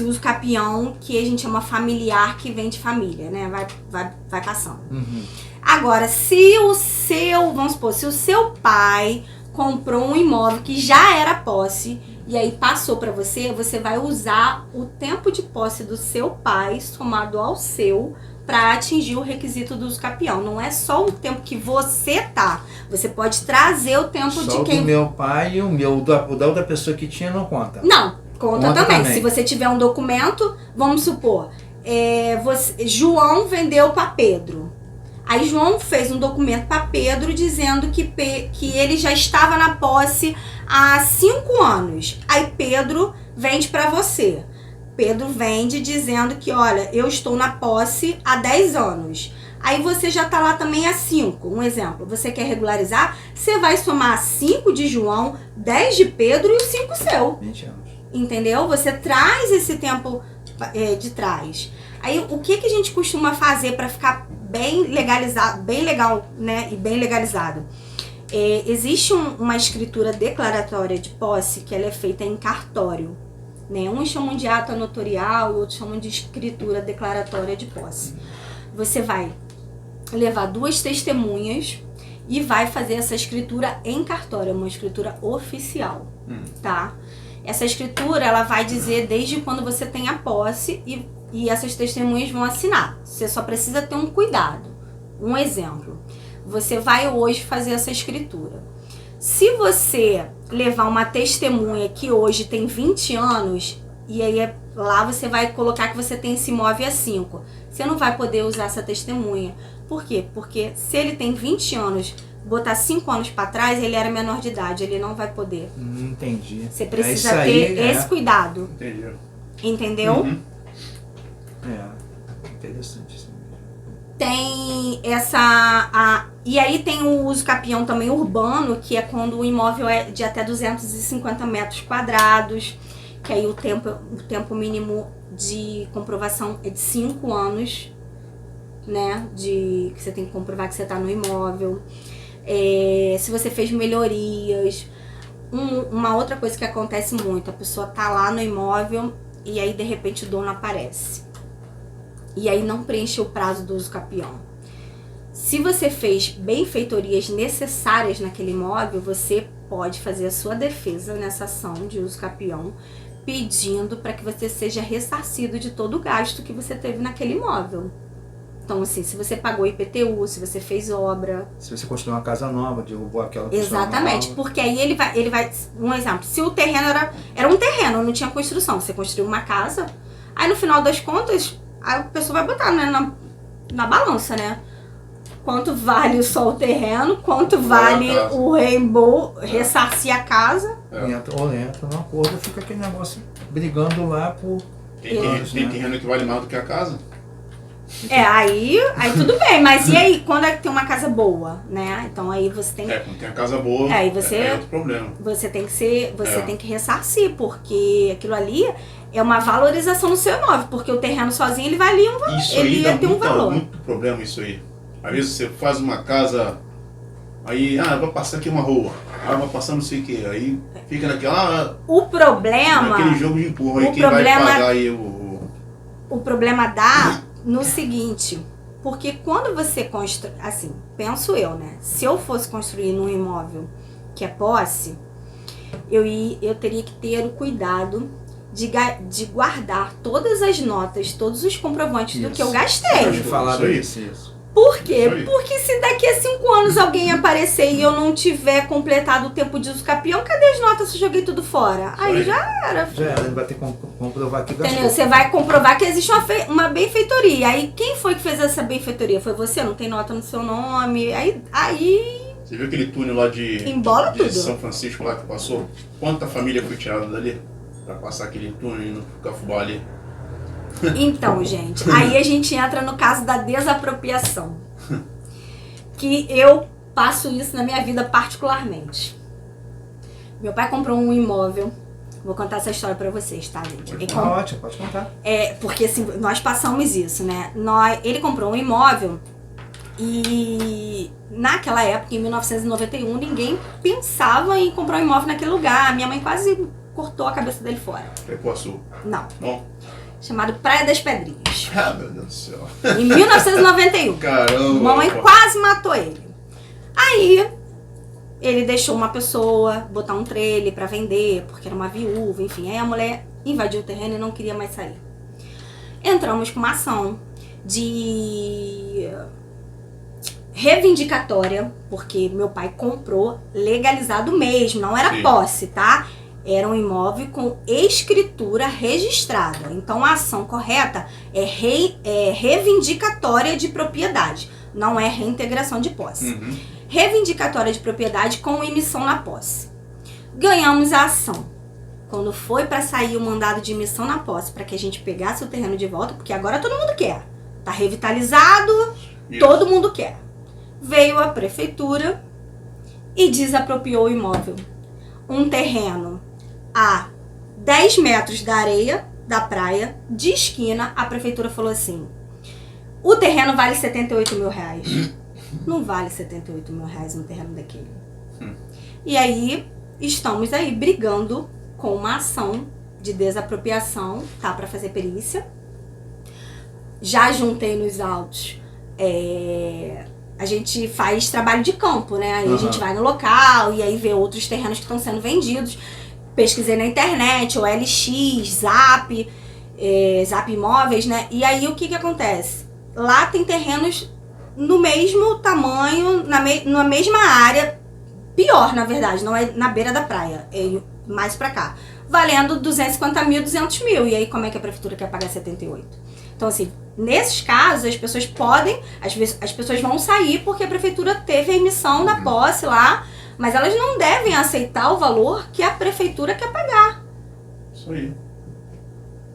uso capião que a gente chama familiar, que vem de família, né? Vai passando. Uhum. Agora, vamos supor, se o seu pai comprou um imóvel que já era posse e aí passou para você, você vai usar o tempo de posse do seu pai somado ao seu para atingir o requisito do uso capião. Não é só o tempo que você tá. Você pode trazer o tempo Só de quem... do meu pai e o meu, o da outra pessoa que tinha não conta. Não, conta Conta também. também. Se você tiver um documento, vamos supor, João vendeu para Pedro. Aí João fez um documento para Pedro dizendo que ele já estava na posse há 5 anos. Aí Pedro vende para você. Pedro vende dizendo que, olha, eu estou na posse há 10 anos. Aí você já está lá também há 5. Um exemplo, você quer regularizar? Você vai somar 5 de João, 10 de Pedro e os 5 seu. 20 anos. Entendeu? Você traz esse tempo de trás. Aí o que a gente costuma fazer para ficar bem legalizado, bem legal, né? E bem legalizado? Existe uma escritura declaratória de posse que ela é feita em cartório. Né? Uns chamam de ata notorial, outros chamam de escritura declaratória de posse. Você vai levar 2 testemunhas e vai fazer essa escritura em cartório, é uma escritura oficial, tá? Essa escritura, ela vai dizer desde quando você tem a posse e essas testemunhas vão assinar. Você só precisa ter um cuidado. Um exemplo, você vai hoje fazer essa escritura. Se você levar uma testemunha que hoje tem 20 anos, e aí lá você vai colocar que você tem esse imóvel há 5, você não vai poder usar essa testemunha. Por quê? Porque se ele tem 20 anos, botar 5 anos para trás, ele era menor de idade, ele não vai poder. Entendi. Você precisa isso aí, ter esse cuidado. Entendi. Entendeu? Uhum. Interessante isso. Tem e aí tem o uso capião também urbano, que é quando o imóvel é de até 250 metros quadrados, que aí o tempo mínimo de comprovação é de 5 anos, né? Que você tem que comprovar que você está no imóvel. Se você fez melhorias. Uma outra coisa que acontece muito, a pessoa tá lá no imóvel e aí de repente o dono aparece. E aí não preenche o prazo do uso capião. Se você fez benfeitorias necessárias naquele imóvel, você pode fazer a sua defesa nessa ação de uso capião, pedindo para que você seja ressarcido de todo o gasto que você teve naquele imóvel. Então, assim, se você pagou IPTU, se você fez obra... Se você construiu uma casa nova, derrubou aquela pessoa Exatamente, nova. porque aí ele vai... Um exemplo, se o terreno era um terreno, não tinha construção, você construiu uma casa, aí no final das contas, aí a pessoa vai botar, né, na balança, né? Quanto vale só o terreno, quanto vale o reembolso, ressarcir a casa. Entra no acordo, fica aquele negócio brigando lá por... Tem terreno que vale mais do que a casa? Aí tudo bem, mas e aí, quando é que tem uma casa boa, né? Então aí você tem... Quando tem a casa boa, aí você, é outro problema. Você tem que ressarcir, porque aquilo ali é uma valorização no seu imóvel, porque o terreno sozinho ele valia um valor. Isso ele aí ia dá ter um valor. muito problema isso aí. Às vezes você faz uma casa, aí, vai passar aqui uma rua. vai passar não sei o que. Aí fica naquela... O problema... naquele jogo de empurra. Aí o quem problema- vai pagar aí o... O problema dá no seguinte, porque quando você constrói, assim, penso eu, né? Se eu fosse construir num imóvel que é posse, eu teria que ter o cuidado de guardar todas as notas, todos os comprovantes do que eu gastei. Pode falar Isso aí. isso. Por quê? Isso aí. Porque se daqui a 5 anos alguém aparecer e eu não tiver completado o tempo de uso capião, cadê as notas se eu joguei tudo fora? Aí aí. já era. Já era, vai ter que comprovar que gastou. Entendeu? Você vai comprovar que existe uma benfeitoria. Aí quem foi que fez essa benfeitoria? Foi você? Não tem nota no seu nome? Aí Você viu aquele túnel lá de Embola tudo. São Francisco lá que passou? Quanta família foi tirada dali? Pra passar aquele túnel e não ficar fubá ali. Então, gente, aí a gente entra no caso da desapropriação. Que eu passo isso na minha vida particularmente. Meu pai comprou um imóvel. Vou contar essa história pra vocês, tá, gente? Ele Ah, ótimo, pode contar. porque assim, nós passamos isso, né? Ele comprou um imóvel e naquela época, em 1991, ninguém pensava em comprar um imóvel naquele lugar. Minha mãe quase cortou a cabeça dele fora. Pecuaçu. Não. Não? Chamado Praia das Pedrinhas. Ah, meu Deus do céu. Em 1991. Caramba. Mamãe rapaz. quase matou ele. Aí, ele deixou uma pessoa botar um trailer pra vender, porque era uma viúva, enfim. Aí a mulher invadiu o terreno e não queria mais sair. Entramos com uma ação de reivindicatória, porque meu pai comprou legalizado mesmo, não era Sim. posse, tá? Era um imóvel com escritura registrada. Então a ação correta é reivindicatória de propriedade, não é reintegração de posse. Uhum. Reivindicatória de propriedade com emissão na posse. Ganhamos a ação. Quando foi para sair o mandado de emissão na posse, para que a gente pegasse o terreno de volta, porque agora todo mundo quer. Tá revitalizado, Isso. todo mundo quer. Veio a prefeitura e desapropriou o imóvel. Um terreno a 10 metros da areia da praia, de esquina, a prefeitura falou assim: o terreno vale 78 mil reais. Não vale 78 mil reais um terreno daquele. E aí, estamos aí brigando com uma ação de desapropriação, tá? Para fazer perícia. Já juntei nos autos. A gente faz trabalho de campo, né? Aí a gente vai no local e aí vê outros terrenos que estão sendo vendidos. Pesquisei na internet, OLX, Zap, Zap Imóveis, né? E aí o que acontece? Lá tem terrenos no mesmo tamanho, na mesma área, pior na verdade, não é na beira da praia, é mais pra cá, valendo 250 mil, 200 mil. E aí como é que a prefeitura quer pagar 78? Então assim, nesses casos as pessoas podem, as pessoas vão sair porque a prefeitura teve a emissão da posse lá, mas elas não devem aceitar o valor que a prefeitura quer pagar. Isso aí.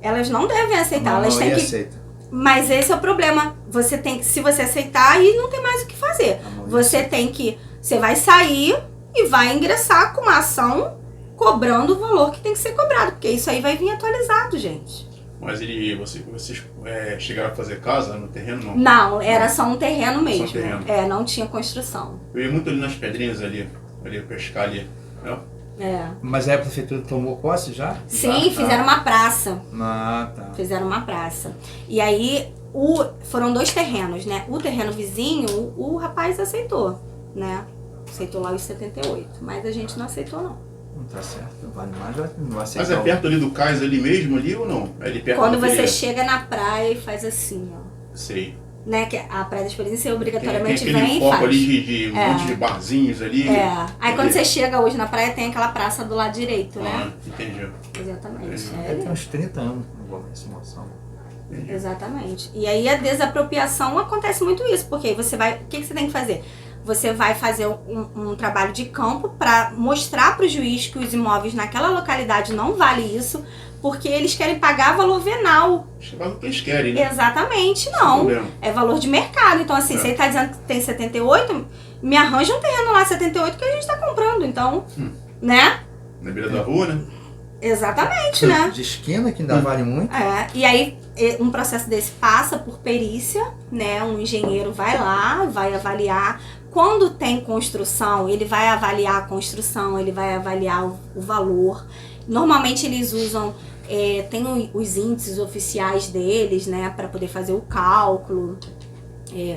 Elas não devem aceitar, elas têm que... aceita. Mas esse é o problema. Você tem que, se você aceitar, aí não tem mais o que fazer. Você vai sair e vai ingressar com uma ação cobrando o valor que tem que ser cobrado, porque isso aí vai vir atualizado, gente. Mas vocês chegaram a fazer casa no terreno, não? Não, era só um terreno mesmo. Só um terreno. Não tinha construção. Eu ia muito ali nas pedrinhas ali pescar ali. Né? Mas aí a prefeitura tomou posse já? Sim, fizeram uma praça. Ah, tá. Fizeram uma praça. E aí, foram 2 terrenos, né? O terreno vizinho, o rapaz aceitou, né? Aceitou lá os 78. Mas a gente não aceitou, não. Não tá certo, não vale mais, não vai aceitar. Mas é perto ali do cais ali mesmo ali ou não? É ali perto Quando da você feira? chega na praia e faz assim, ó. Sei. Né? Que a Praia da Experiência Tem obrigatoriamente aquele vem e foco faz. ali de um monte de barzinhos ali. Aí quando você chega hoje na praia, tem aquela praça do lado direito, né? Ah, entendi. Exatamente. Deve ter uns 30 anos que não vou ver essa moção. Exatamente. E aí a desapropriação acontece muito isso, porque aí você vai... O que você tem que fazer? Você vai fazer um trabalho de campo para mostrar para o juiz que os imóveis naquela localidade não valem isso, porque eles querem pagar valor venal. Chegar no que eles querem, né? Exatamente, não. problema. É valor de mercado. Então, assim, se ele tá dizendo que tem 78, me arranja um terreno lá 78 que a gente tá comprando. Então, né? Na beira da rua, né? Exatamente, né? De esquina, que ainda vale muito. E aí um processo desse passa por perícia, né? Um engenheiro vai lá, vai avaliar. Quando tem construção, ele vai avaliar a construção, ele vai avaliar o valor. Normalmente eles usam, tem os índices oficiais deles, né? Para poder fazer o cálculo.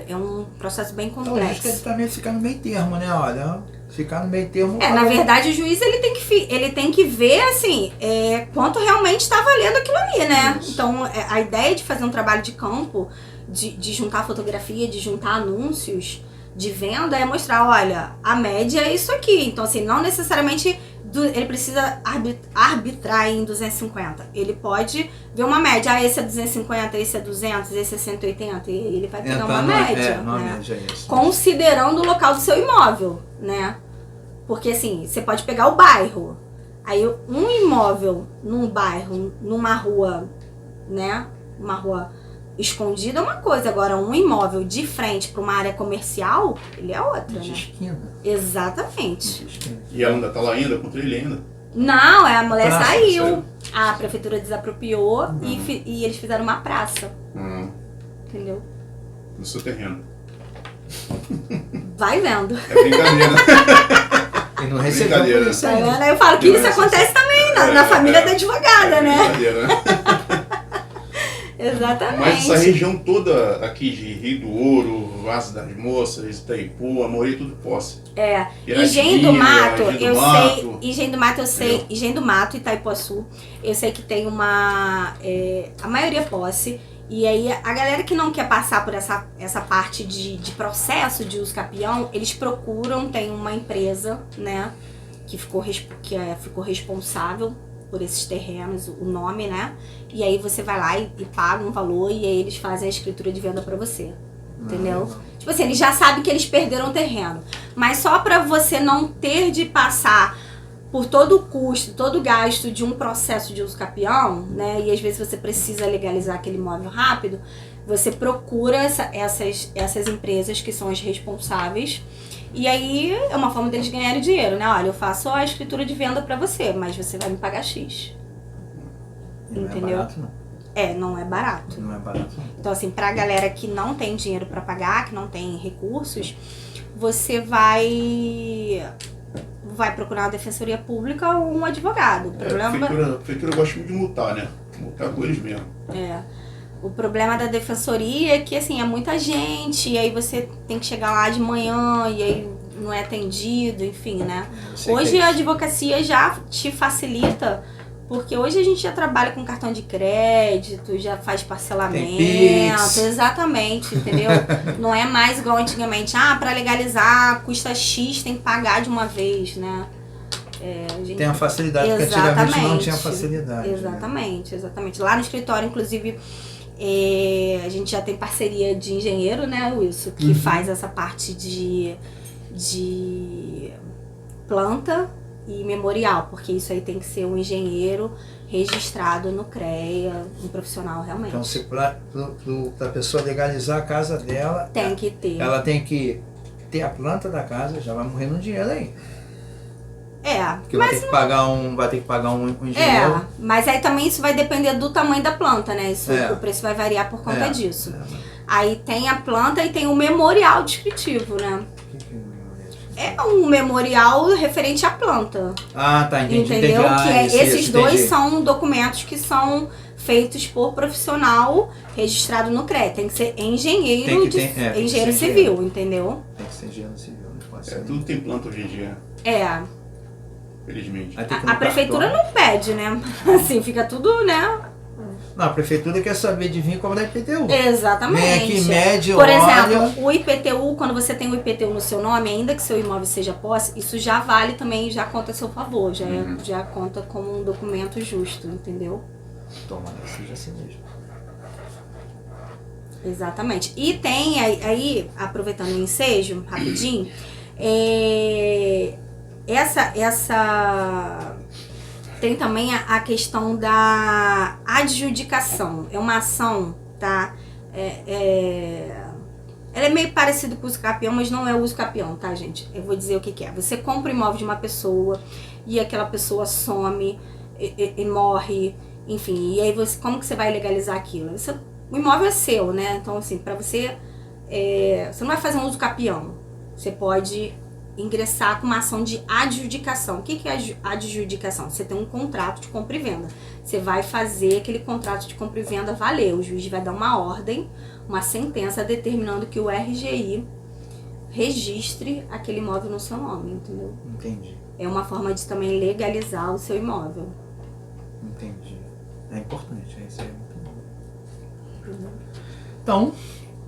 É um processo bem Então, acho que ele complexo. também fica no meio termo, né? Olha, ficar no meio termo. Na verdade, o juiz ele tem que ver assim, quanto realmente está valendo aquilo ali, né? Isso. Então, a ideia de fazer um trabalho de campo, de juntar fotografia, de juntar anúncios de venda, é mostrar, olha, a média é isso aqui. Então, assim, não necessariamente ele precisa arbitrar em 250. Ele pode ver uma média. Esse é 250, esse é 200, esse é 180. E ele vai pegar uma média, numa né? média, é isso. Considerando o local do seu imóvel, né? Porque assim, você pode pegar o bairro. Aí um imóvel num bairro, numa rua, né? Uma rua escondida é uma coisa. Agora, um imóvel de frente para uma área comercial, ele é outra, De né? esquina. Exatamente. De esquina. E ela ainda tá lá ainda, contra ele ainda. Não, a mulher Praça, saiu. sério? A prefeitura desapropriou e eles fizeram uma praça. Entendeu? No seu terreno. Vai vendo. É brincadeira. E não recebeu Brincadeira. por isso Tá aí. vendo? Eu falo que isso acontece também na família da advogada, né? Brincadeira, né? Exatamente. Mas essa região toda aqui de Rio do Ouro, Vaz das Moças, Itaipu, a maioria é tudo posse. Engenho do Mato, Engenho do eu Mato. sei. Engenho do Mato, eu sei. Entendeu? Engenho do Mato, Itaipuaçu, eu sei que tem uma. A maioria é posse. E aí, a galera que não quer passar por essa parte de processo de uso capião, eles procuram, tem uma empresa, né, que ficou responsável por esses terrenos, o nome, né? E aí você vai lá e paga um valor e aí eles fazem a escritura de venda pra você. Entendeu? Tipo assim, eles já sabem que eles perderam o terreno. Mas só pra você não ter de passar por todo o custo, todo o gasto de um processo de uso capião, né? E às vezes você precisa legalizar aquele imóvel rápido, você procura essas empresas que são as responsáveis. E aí é uma forma deles ganharem dinheiro, né? Olha, eu faço a escritura de venda pra você, mas você vai me pagar X. Não Entendeu? é barato, não. Não é barato. Não é barato, não. Então, assim, pra galera que não tem dinheiro pra pagar, que não tem recursos, você vai procurar uma defensoria pública ou um advogado. O problema... A prefeitura gosta muito de multar, né? Multar com eles mesmo. O problema da defensoria é que, assim, é muita gente, e aí você tem que chegar lá de manhã, e aí não é atendido, enfim, né? Eu sei que Hoje é a isso. advocacia já te facilita, porque hoje a gente já trabalha com cartão de crédito, já faz parcelamento, Tem Pix. exatamente, entendeu? Não é mais igual antigamente, pra legalizar custa X, tem que pagar de uma vez, né? Tem a facilidade, porque antigamente não tinha facilidade. né? Exatamente. Lá no escritório, inclusive, a gente já tem parceria de engenheiro, né, Wilson, que faz essa parte de planta e memorial, porque isso aí tem que ser um engenheiro registrado no CREA, um profissional realmente. Então, se para a pessoa legalizar a casa dela, Tem que ter. ela tem que ter a planta da casa, já vai morrer no dinheiro aí. Porque vai ter que pagar um engenheiro. Mas aí também isso vai depender do tamanho da planta, né? Isso, o preço vai variar por conta disso. Aí tem a planta e tem o memorial descritivo, né? O que é memorial? É um memorial referente à planta. Ah, tá, entendi. Entendeu? Entendi. Esses dois entendi. são documentos que são feitos por profissional registrado no CREA. Tem que ser engenheiro, Tem que ser engenheiro civil, engenheiro. entendeu? Tem que ser engenheiro civil, não pode ser. Tudo tem planta hoje em dia, felizmente. Aí tem que ir no A prefeitura cartório. não pede, né? Assim, fica tudo, né? Não, a prefeitura quer saber de vir cobrar IPTU. Exatamente. Vem aqui, mede, Por olha. exemplo, o IPTU, quando você tem o IPTU no seu nome, ainda que seu imóvel seja posse, isso já vale também, já conta a seu favor, já conta como um documento justo, entendeu? Toma, seja assim mesmo. Exatamente. E tem aí, aproveitando o ensejo, rapidinho, essa tem também a questão da adjudicação. É uma ação, tá? Ela é meio parecida com o uso capião, mas não é o uso capião, tá, gente? Eu vou dizer o que é. Você compra o imóvel de uma pessoa e aquela pessoa some, e morre, enfim, e aí como que você vai legalizar aquilo? O imóvel é seu, né? Então, assim, para você não vai fazer um uso capião. Você pode ingressar com uma ação de adjudicação. O que é adjudicação? Você tem um contrato de compra e venda. Você vai fazer aquele contrato de compra e venda valer. O juiz vai dar uma ordem, uma sentença determinando que o RGI registre aquele imóvel no seu nome, entendeu? Entendi. É uma forma de também legalizar o seu imóvel. Entendi. É importante, isso aí é muito bom. Então,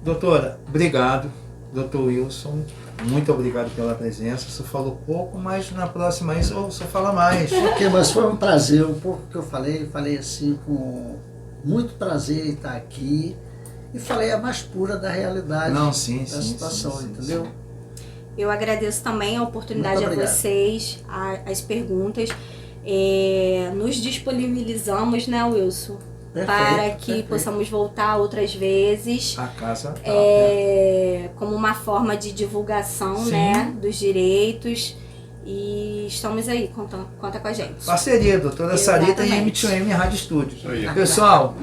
doutora, obrigado. Doutor Wilson, muito obrigado pela presença. Você falou pouco, mas na próxima aí você fala mais. Ok, mas foi um prazer. Um pouco que eu falei assim com muito prazer em estar aqui. E falei a mais pura da realidade da situação, entendeu? Eu agradeço também a oportunidade a vocês, as perguntas. Nos disponibilizamos, né, Wilson? Para que possamos voltar outras vezes. A casa como uma forma de divulgação, né, dos direitos. E estamos aí, conta com a gente. Parceria, doutora Sarita e M2M Rádio Estúdios. Pessoal,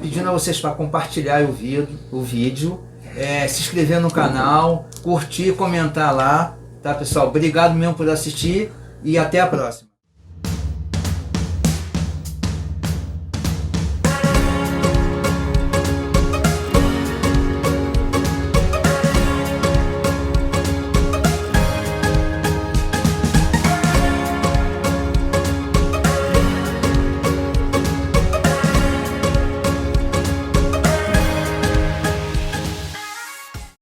pedindo a vocês para compartilhar o vídeo, se inscrever no canal, curtir, comentar lá, tá, pessoal? Obrigado mesmo por assistir e até a próxima.